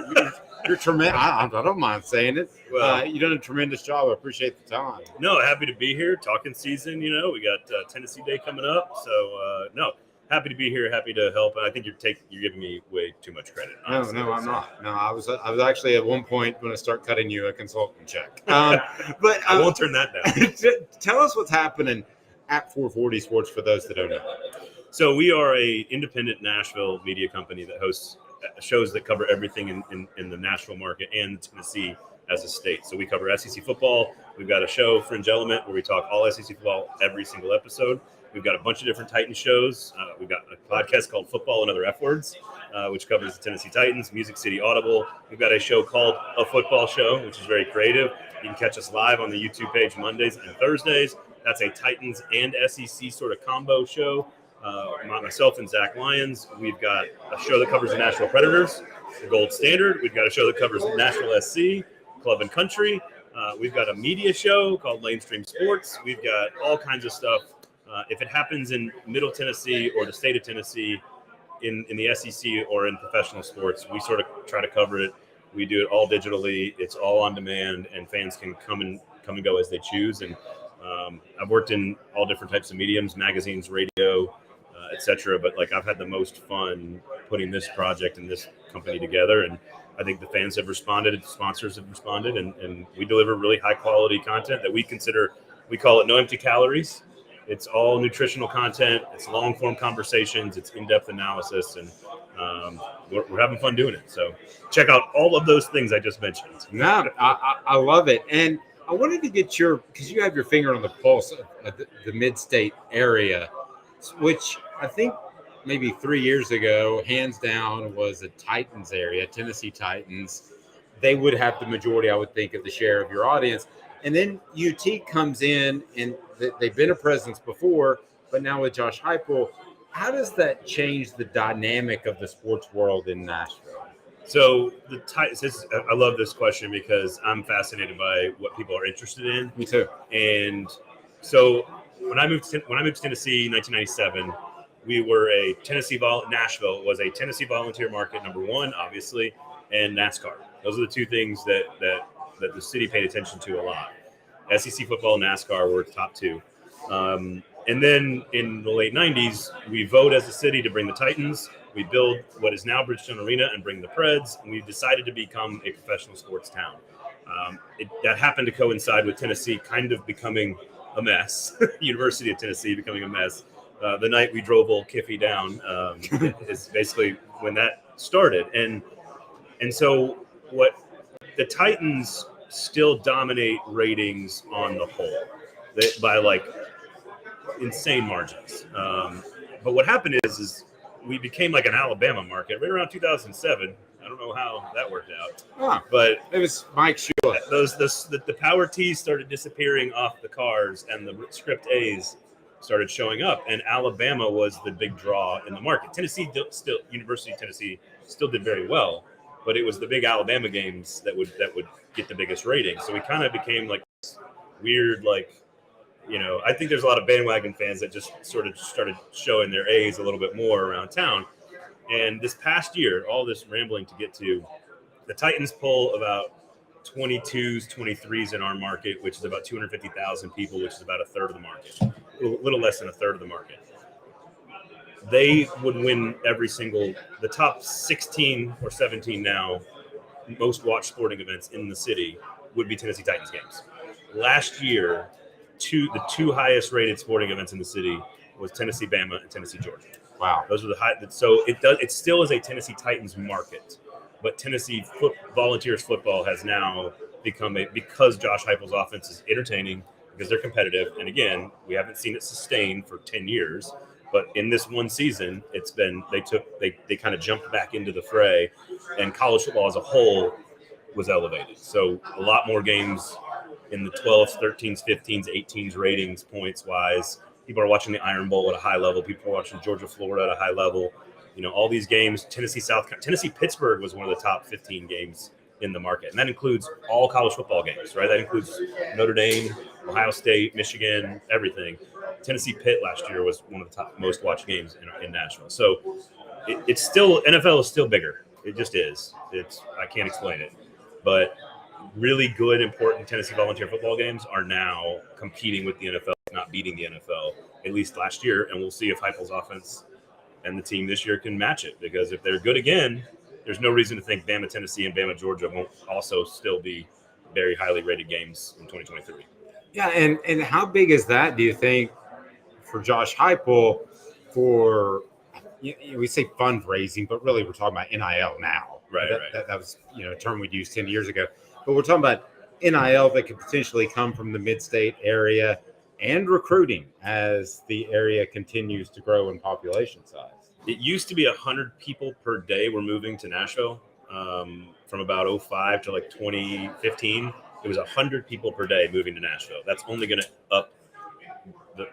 tremendous. I don't mind saying it. Well, you've done a tremendous job. I appreciate the time. No, happy to be here. Talking season, you know, we got Tennessee Day coming up. So, no, happy to be here. Happy to help. And I think you're giving me way too much credit. Honestly. No, I'm not. No, I was actually at one point going to start cutting you a consultant check. But I won't turn that down. Tell us what's happening at 440 Sports for those that don't know. So we are a independent Nashville media company that hosts shows that cover everything in the Nashville market and Tennessee as a state. So we cover SEC football. We've got a show, Fringe Element, where we talk all SEC football every single episode. We've got a bunch of different Titans shows. We've got a podcast called Football and Other F Words, which covers the Tennessee Titans, Music City Audible. We've got a show called A Football Show, which is very creative. You can catch us live on the YouTube page Mondays and Thursdays. That's a Titans and SEC sort of combo show. Myself and Zach Lyons. We've got a show that covers the Nashville Predators, the Gold Standard. We've got a show that covers Nashville SC, Club and Country. We've got a media show called Lamestream Sports. We've got all kinds of stuff. If it happens in Middle Tennessee or the state of Tennessee, in the SEC or in professional sports, we sort of try to cover it. We do it all digitally. It's all on demand, and fans can come and go as they choose. And I've worked in all different types of mediums, magazines, radio, etc. But like I've had the most fun putting this project and this company together, and I think the fans have responded, sponsors have responded, and we deliver really high quality content that we call it no empty calories. It's all nutritional content. It's long form conversations. It's in-depth analysis, and we're having fun doing it. So check out all of those things I just mentioned. No, I love it. And I wanted to get because you have your finger on the pulse of the mid-state area, which I think maybe 3 years ago, hands down, was a Titans area, Tennessee Titans. They would have the majority, I would think, of the share of your audience. And then UT comes in, and they've been a presence before, but now with Josh Heupel, how does that change the dynamic of the sports world in Nashville? So the Titans, I love this question because I'm fascinated by what people are interested in. Me too. And so when I moved to Tennessee in 1997, Nashville was a Tennessee volunteer market, number one, obviously, and NASCAR. Those are the two things that the city paid attention to a lot. SEC football and NASCAR were top two. And then in the late 90s, we vote as a city to bring the Titans. We build what is now Bridgestone Arena and bring the Preds. And we decided to become a professional sports town. That happened to coincide with Tennessee kind of becoming a mess, University of Tennessee becoming a mess. The night we drove old Kiffy down is basically when that started. And so what the Titans still dominate ratings on the whole by like insane margins. But what happened is we became like an Alabama market right around 2007. I don't know how that worked out, but it was Mike Shula. The power T's started disappearing off the cars, and the script A's started showing up, and Alabama was the big draw in the market. University of Tennessee still did very well, but it was the big Alabama games that would get the biggest ratings. So we kind of became like this weird, like, I think there's a lot of bandwagon fans that just sort of started showing their A's a little bit more around town. And this past year, all this rambling to get to, the Titans pull about 22s, 23s in our market, which is about 250,000 people, which is about a third of the market, a little less than a third of the market. They would win the top 16 or 17 now, most watched sporting events in the city would be Tennessee Titans games. Last year, the two highest rated sporting events in the city was Tennessee Bama and Tennessee Georgia. Wow. Those were the high. So it still is a Tennessee Titans market, but Tennessee Volunteers football has now become because Josh Heupel's offense is entertaining, because they're competitive. And again, we haven't seen it sustained for 10 years, but in this one season, it's been, they kind of jumped back into the fray, and college football as a whole was elevated. So a lot more games in the 12s, 13s, 15s, 18s ratings points wise. People are watching the Iron Bowl at a high level. People are watching Georgia, Florida at a high level. All these games. Tennessee, Pittsburgh was one of the top 15 games in the market, and that includes all college football games, right? That includes Notre Dame, Ohio State, Michigan, everything. Tennessee Pitt last year was one of the top most watched games in Nashville. So it's still, NFL is still bigger. It just is. I can't explain it, but really good, important Tennessee Volunteer football games are now competing with the NFL, not beating the NFL, at least last year. And we'll see if Heupel's offense and the team this year can match it, because if they're good again, there's no reason to think Bama, Tennessee, and Bama, Georgia won't also still be very highly rated games in 2023. Yeah, and how big is that, do you think, for Josh Heupel for, we say fundraising, but really we're talking about NIL now. Right, That was, a term we'd used 10 years ago. But we're talking about NIL that could potentially come from the mid-state area and recruiting as the area continues to grow in population size. It used to be 100 people per day were moving to Nashville from about 05 to like 2015. It was 100 people per day moving to Nashville. That's only going to up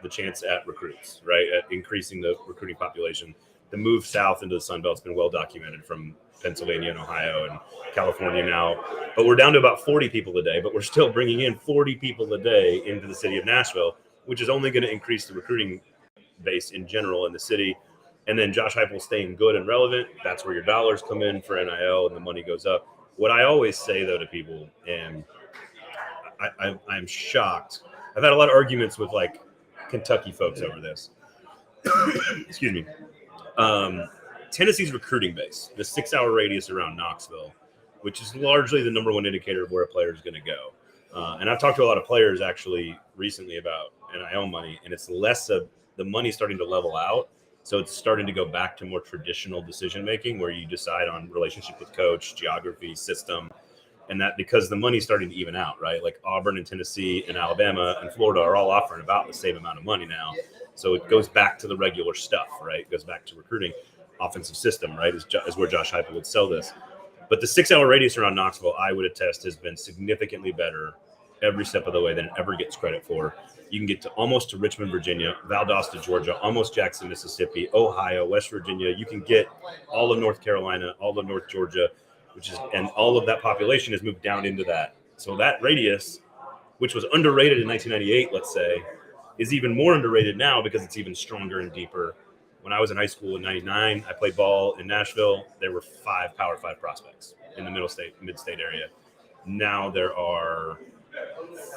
the chance at recruits, right? At increasing the recruiting population. The move south into the Sun Belt's been well documented from Pennsylvania and Ohio and California now. But we're down to about 40 people a day, but we're still bringing in 40 people a day into the city of Nashville, which is only going to increase the recruiting base in general in the city. And then Josh Heupel staying good and relevant. That's where your dollars come in for NIL and the money goes up. What I always say, though, to people, and I'm shocked. I've had a lot of arguments with like Kentucky folks over this. Excuse me. Tennessee's recruiting base, the 6-hour radius around Knoxville, which is largely the number one indicator of where a player is going to go. And I've talked to a lot of players actually recently about NIL money, and it's less of the money starting to level out. So it's starting to go back to more traditional decision making, where you decide on relationship with coach, geography, system, and that because the money's starting to even out, right? Like Auburn and Tennessee and Alabama and Florida are all offering about the same amount of money now. So it goes back to the regular stuff, right? It goes back to recruiting. Offensive system, right, is where Josh Heupel would sell this. But the 6-hour radius around Knoxville, I would attest, has been significantly better every step of the way than it ever gets credit for. You can get almost to Richmond, Virginia, Valdosta, Georgia, almost Jackson, Mississippi, Ohio, West Virginia. You can get all of North Carolina, all of North Georgia, and all of that population has moved down into that. So that radius, which was underrated in 1998, let's say, is even more underrated now because it's even stronger and deeper. When I was in high school in 99, I played ball in Nashville. There were 5 Power 5 prospects in the mid-state area. Now there are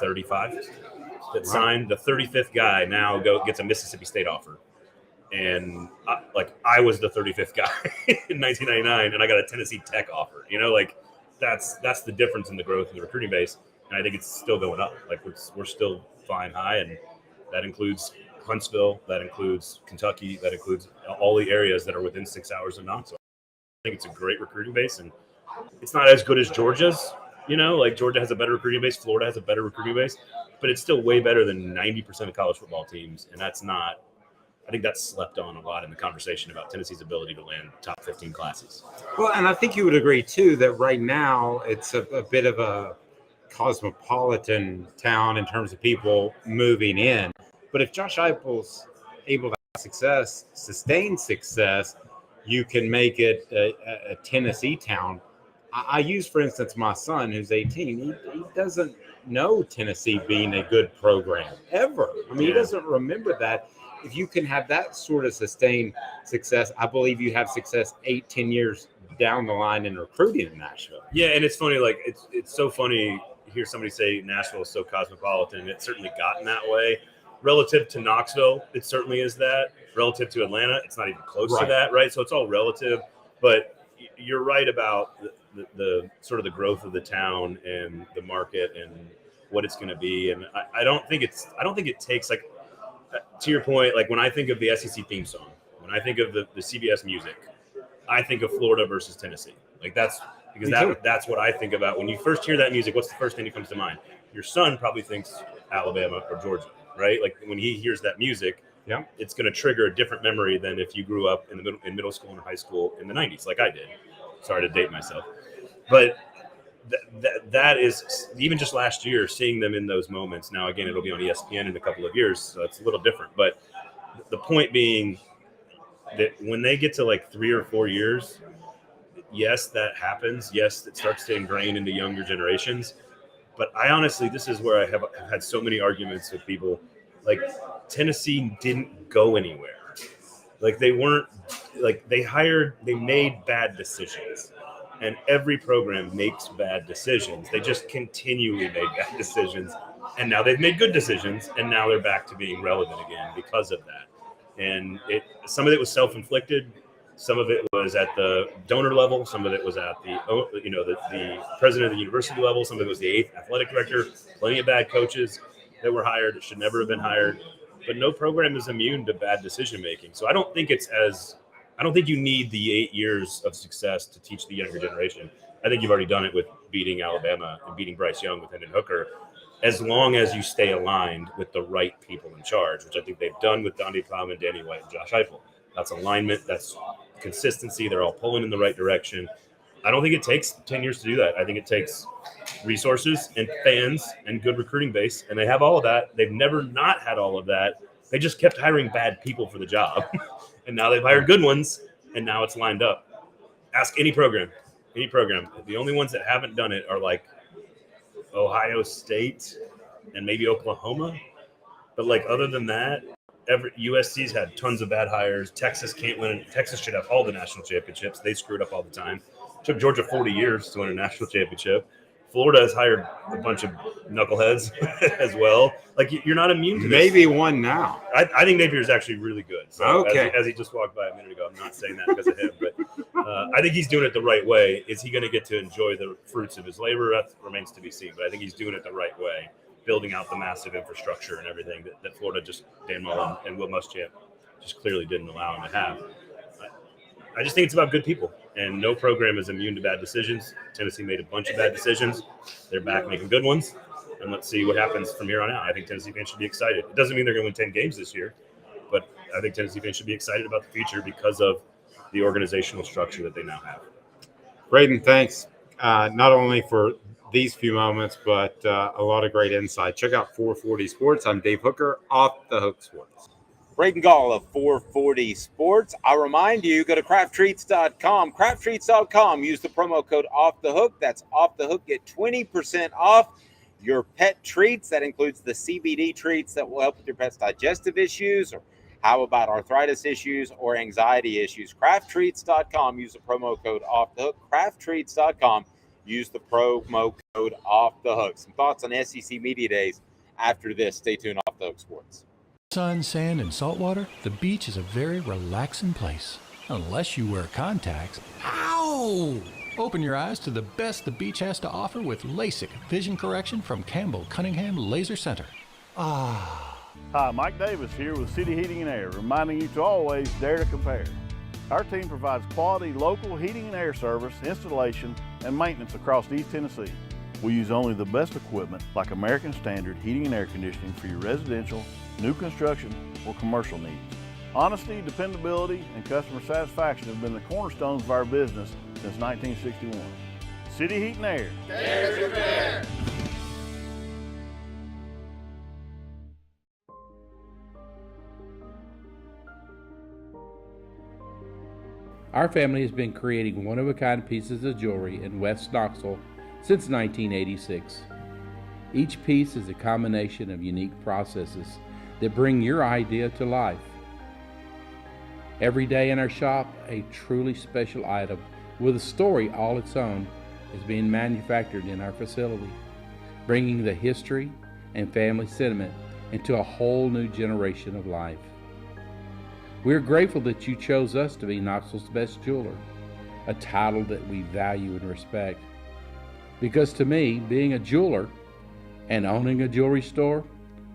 35 that signed. The 35th guy now gets a Mississippi State offer. And I was the 35th guy in 1999, and I got a Tennessee Tech offer. that's the difference in the growth of the recruiting base, and I think it's still going up. Like we're still flying high, and that includes Huntsville, that includes Kentucky, that includes all the areas that are within 6 hours of Knoxville. I think it's a great recruiting base, and it's not as good as Georgia's. Like Georgia has a better recruiting base, Florida has a better recruiting base, but it's still way better than 90% of college football teams, and I think that's slept on a lot in the conversation about Tennessee's ability to land top 15 classes. Well, and I think you would agree, too, that right now it's a bit of a cosmopolitan town in terms of people moving in. But if Josh Heupel's able to have success, sustain success, you can make it a Tennessee town. I use, for instance, my son, who's 18. He doesn't know Tennessee being a good program ever. I mean, he doesn't remember that. If you can have that sort of sustained success, I believe you have success 8-10 years down the line in recruiting in Nashville. Yeah, and it's funny. Like it's so funny to hear somebody say Nashville is so cosmopolitan. It's certainly gotten that way. Relative to Knoxville, it certainly is that. Relative to Atlanta, it's not even close to that, right? So it's all relative. But you're right about the sort of the growth of the town and the market and what it's going to be. And I don't think it takes, like, to your point, like when I think of the SEC theme song, when I think of the CBS music, I think of Florida versus Tennessee. Like that's what I think about. When you first hear that music, what's the first thing that comes to mind? Your son probably thinks Alabama or Georgia, right? Like when he hears that music, it's going to trigger a different memory than if you grew up in middle school and high school in the 90s, like I did. Sorry to date myself. But that is, even just last year, seeing them in those moments. Now, again, it'll be on ESPN in a couple of years, so it's a little different. But the point being that when they get to like 3 or 4 years, yes, that happens. Yes, it starts to ingrain into younger generations. But I honestly, this is where I have had so many arguments with people. Like, Tennessee didn't go anywhere. Like, they weren't, like, they made bad decisions. And every program makes bad decisions. They just continually made bad decisions. And now they've made good decisions. And now they're back to being relevant again because of that. And some of it was self-inflicted. Some of it was at the donor level. Some of it was at the president of the university level. Some of it was the 8th athletic director. Plenty of bad coaches that were hired that should never have been hired. But no program is immune to bad decision-making. So I don't think you need the 8 years of success to teach the younger generation. I think you've already done it with beating Alabama and beating Bryce Young with Hendon Hooker, as long as you stay aligned with the right people in charge, which I think they've done with Donde Plowman, Danny White, and Josh Heupel. That's alignment. That's consistency. They're all pulling in the right direction. I don't think it takes 10 years to do that. I think it takes resources and fans and good recruiting base, and they have all of that. They've never not had all of that. They just kept hiring bad people for the job. And now they've hired good ones, and now it's lined up. Ask any program. The only ones that haven't done it are like Ohio State and maybe Oklahoma. But like other than that, USC's had tons of bad hires. Texas can't win. Texas should have all the national championships. They screwed up all the time. It took Georgia 40 years to win a national championship. Florida has hired a bunch of knuckleheads as well. Like, you're not immune to this. Maybe one now. I think Napier is actually really good. So okay. As he just walked by a minute ago, I'm not saying that because of him, but I think he's doing it the right way. Is he going to get to enjoy the fruits of his labor? That remains to be seen. But I think he's doing it the right way, building out the massive infrastructure and everything that Florida Dan Mullen and Will Muschamp just clearly didn't allow him to have. I just think it's about good people, and no program is immune to bad decisions. Tennessee made a bunch of bad decisions. They're back making good ones, and let's see what happens from here on out. I think Tennessee fans should be excited. It doesn't mean they're going to win 10 games this year, but I think Tennessee fans should be excited about the future because of the organizational structure that they now have. Braden, thanks not only for these few moments, but a lot of great insight. Check out 440 Sports. I'm Dave Hooker, Off the Hook Sports. Braden Gall of 440 Sports. I'll remind you, go to crafttreats.com. Crafttreats.com. Use the promo code Off the Hook. That's Off the Hook. Get 20% off your pet treats. That includes the CBD treats that will help with your pet's digestive issues, or how about arthritis issues or anxiety issues. Crafttreats.com. Use the promo code Off the Hook. Crafttreats.com. Use the promo code Off the Hook. Some thoughts on SEC Media Days after this. Stay tuned. Off the Hook Sports. Sun, sand, and salt water, the beach is a very relaxing place. Unless you wear contacts. Ow! Open your eyes to the best the beach has to offer with LASIK vision correction from Campbell Cunningham Laser Center. Hi, Mike Davis here with City Heating and Air, reminding you to always dare to compare. Our team provides quality local heating and air service, installation, and maintenance across East Tennessee. We use only the best equipment like American Standard heating and air conditioning for your residential, new construction, or commercial needs. Honesty, dependability, and customer satisfaction have been the cornerstones of our business since 1961. City Heat and Air. Dare to compare. Our family has been creating one-of-a-kind pieces of jewelry in West Knoxville since 1986. Each piece is a combination of unique processes that bring your idea to life. Every day in our shop, a truly special item with a story all its own is being manufactured in our facility, bringing the history and family sentiment into a whole new generation of life. We're grateful that you chose us to be Knoxville's best jeweler, a title that we value and respect. Because to me, being a jeweler and owning a jewelry store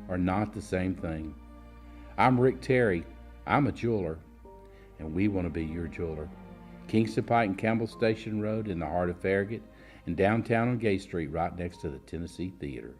are not the same thing. I'm Rick Terry, I'm a jeweler, and we want to be your jeweler. Kingston Pike and Campbell Station Road in the heart of Farragut, and downtown on Gay Street right next to the Tennessee Theater.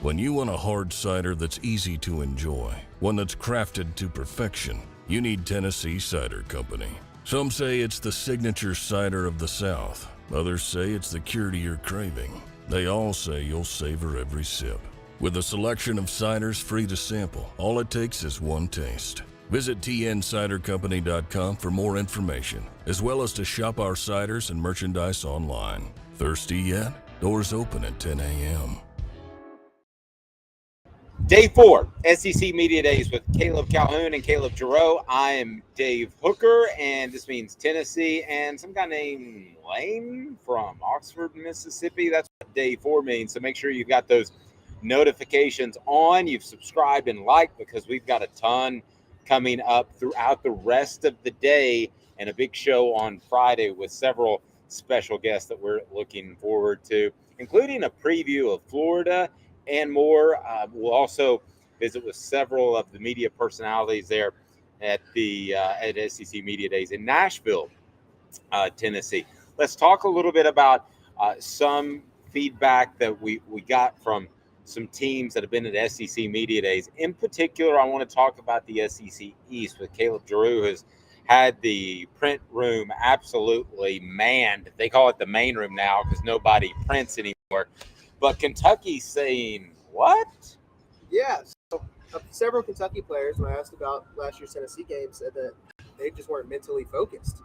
When you want a hard cider that's easy to enjoy, one that's crafted to perfection, you need Tennessee Cider Company. Some say it's the signature cider of the South. Others say it's the cure to your craving. They all say you'll savor every sip. With a selection of ciders free to sample, all it takes is one taste. Visit tncidercompany.com for more information, as well as to shop our ciders and merchandise online. Thirsty yet? Doors open at 10 a.m. Day 4, SEC Media Days with Caleb Calhoun and Caleb Jarreau. I am Dave Hooker, and this means Tennessee, and some guy named Lane from Oxford, Mississippi. That's what Day 4 means, so make sure you've got those notifications on. You've subscribed and liked, because we've got a ton coming up throughout the rest of the day, and a big show on Friday with several special guests that we're looking forward to, including a preview of Florida and more. We'll also visit with several of the media personalities there at the at SEC Media Days in Nashville, Tennessee. Let's talk a little bit about some feedback that we got from some teams that have been at SEC Media Days. In particular, I want to talk about the SEC East with Caleb Jarreau, who has had the print room absolutely manned. They call it the main room now because nobody prints anymore. But Kentucky's saying what? Yeah, so several Kentucky players, when I asked about last year's Tennessee game, said that they just weren't mentally focused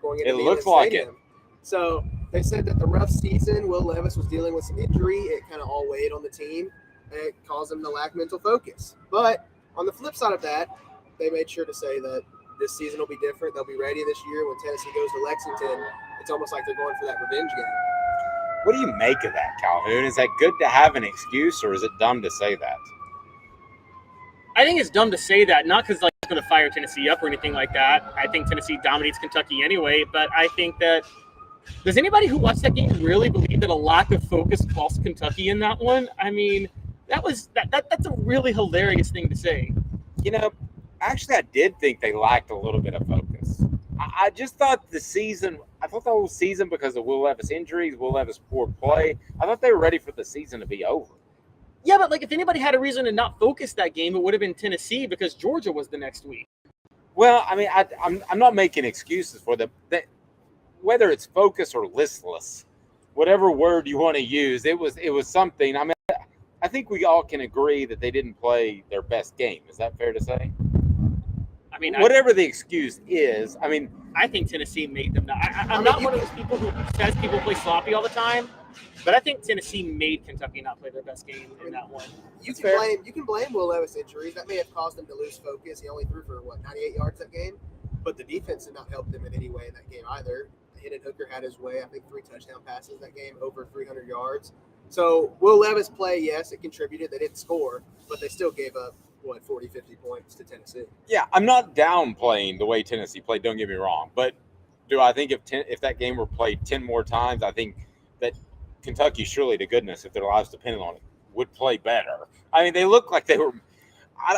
going into it the looks like stadium. So they said that the rough season, Will Levis was dealing with some injury. It kind of all weighed on the team, and it caused them to lack mental focus. But on the flip side of that, they made sure to say that this season will be different. They'll be ready this year. When Tennessee goes to Lexington, it's almost like they're going for that revenge game. What do you make of that, Calhoun? Is that good to have an excuse, or is it dumb to say that? I think it's dumb to say that, not because it's going to fire Tennessee up or anything like that. I think Tennessee dominates Kentucky anyway, but I think that does anybody who watched that game really believe that a lack of focus cost Kentucky in that one? I mean, that's a really hilarious thing to say. You know, actually, I did think they lacked a little bit of focus. I just thought the whole season, because of Will Levis injuries, Will Levis poor play, I thought they were ready for the season to be over. Yeah, but if anybody had a reason to not focus that game, it would have been Tennessee, because Georgia was the next week. Well, I mean, I'm not making excuses for them. Whether it's focus or listless, whatever word you want to use, it was something. I mean, I think we all can agree that they didn't play their best game. Is that fair to say? I mean, whatever the excuse is, I mean, I think Tennessee made them. I'm not one of those people who says people play sloppy all the time, but I think Tennessee made Kentucky not play their best game in that one. You can blame Will Levis injuries. That may have caused him to lose focus. He only threw for 98 yards that game, but the defense did not help them in any way in that game either. Hooker had his way. I think 3 touchdown passes that game, over 300 yards. So Will Levis play, yes, it contributed. They didn't score, but they still gave up 40, 50 points to Tennessee. Yeah, I'm not downplaying the way Tennessee played. Don't get me wrong, but do I think if that game were played 10 more times, I think that Kentucky, surely to goodness, if their lives depended on it, would play better. I mean, they look like they were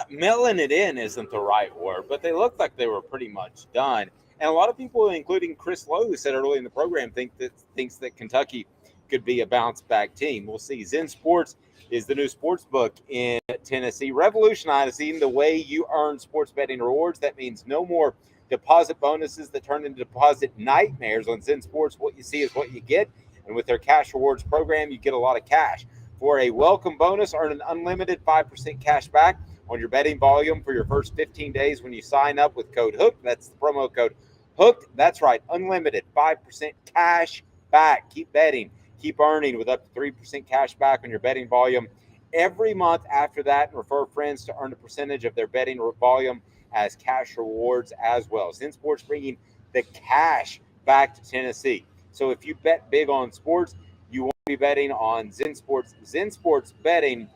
mailing it in isn't the right word, but they looked like they were pretty much done. And a lot of people, including Chris Lowe, who said early in the program, thinks that Kentucky could be a bounce-back team. We'll see. Zen Sports is the new sports book in Tennessee, revolutionizing the way you earn sports betting rewards. That means no more deposit bonuses that turn into deposit nightmares. On Zen Sports, what you see is what you get. And with their cash rewards program, you get a lot of cash. For a welcome bonus, earn an unlimited 5% cash back on your betting volume for your first 15 days when you sign up with code HOOK. That's the promo code HOOK. That's right, unlimited 5% cash back. Keep betting. Keep earning with up to 3% cash back on your betting volume every month after that, and refer friends to earn a percentage of their betting volume as cash rewards as well. Zen Sports bringing the cash back to Tennessee. So if you bet big on sports, you want to be betting on Zen Sports. Zen Sports betting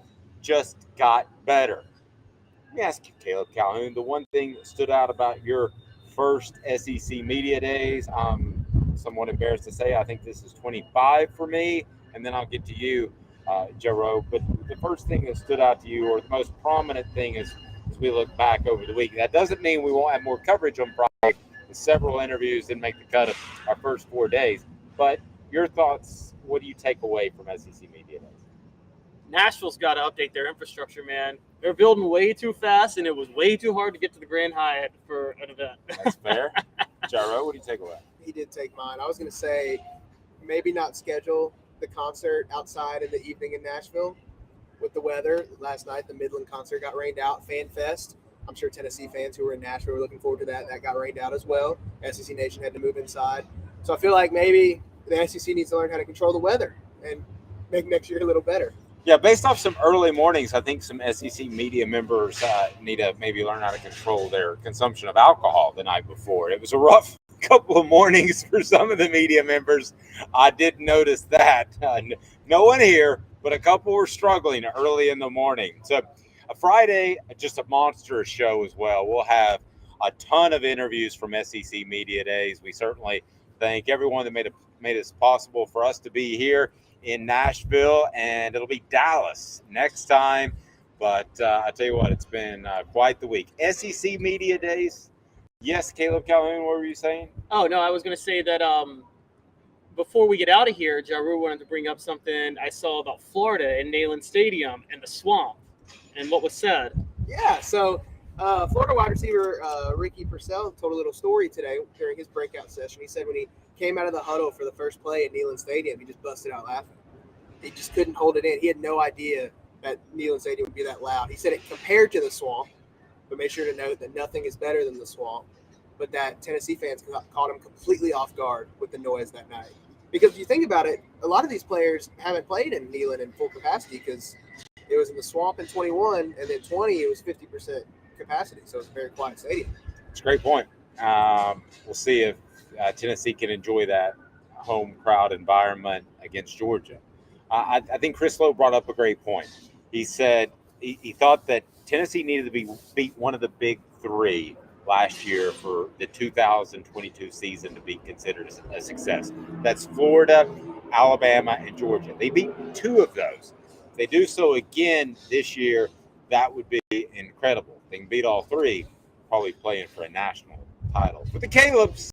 just got better. Let me ask you, Caleb Calhoun, the one thing that stood out about your first SEC Media Days, I'm somewhat embarrassed to say, I think this is 25 for me, and then I'll get to you, Jarreau. But the first thing that stood out to you, or the most prominent thing, is as we look back over the week. That doesn't mean we won't have more coverage on Friday. Several interviews didn't make the cut of our first 4 days. But your thoughts, what do you take away from SEC Media Days? Nashville's got to update their infrastructure, man. They're building way too fast, and it was way too hard to get to the Grand Hyatt for an event. That's fair. Jarreau, what do you take away? He did take mine. I was going to say maybe not schedule the concert outside in the evening in Nashville with the weather. Last night, the Midland concert got rained out. Fan Fest. I'm sure Tennessee fans who were in Nashville were looking forward to that. That got rained out as well. SEC Nation had to move inside. So I feel like maybe the SEC needs to learn how to control the weather and make next year a little better. Yeah, based off some early mornings, I think some SEC media members need to maybe learn how to control their consumption of alcohol the night before. It was a rough couple of mornings for some of the media members. I did notice that. No one here, but a couple were struggling early in the morning. So a Friday, just a monstrous show as well. We'll have a ton of interviews from SEC Media Days. We certainly thank everyone that made it possible for us to be here in Nashville, and it'll be Dallas next time. But I tell you what, it's been quite the week. SEC Media Days. Yes, Caleb Calhoun, what were you saying? Oh, no, I was going to say that before we get out of here, Jarreau wanted to bring up something I saw about Florida and Neyland Stadium and the swamp and what was said. Yeah, so Florida wide receiver Ricky Purcell told a little story today during his breakout session. He said when he came out of the huddle for the first play at Neyland Stadium, he just busted out laughing. He just couldn't hold it in. He had no idea that Neyland Stadium would be that loud. He said it compared to the swamp, but make sure to note that nothing is better than the swamp, but that Tennessee fans caught him completely off guard with the noise that night. Because if you think about it, a lot of these players haven't played in Neyland in full capacity because it was in the swamp in 21, and then 20, it was 50% capacity. So it's a very quiet stadium. It's a great point. We'll see if Tennessee can enjoy that home crowd environment against Georgia. I think Chris Lowe brought up a great point. He said he thought that Tennessee needed to beat one of the big three last year for the 2022 season to be considered a success. That's Florida, Alabama, and Georgia. They beat two of those. If they do so again this year, that would be incredible. If they can beat all three, probably playing for a national title. For the Calebs,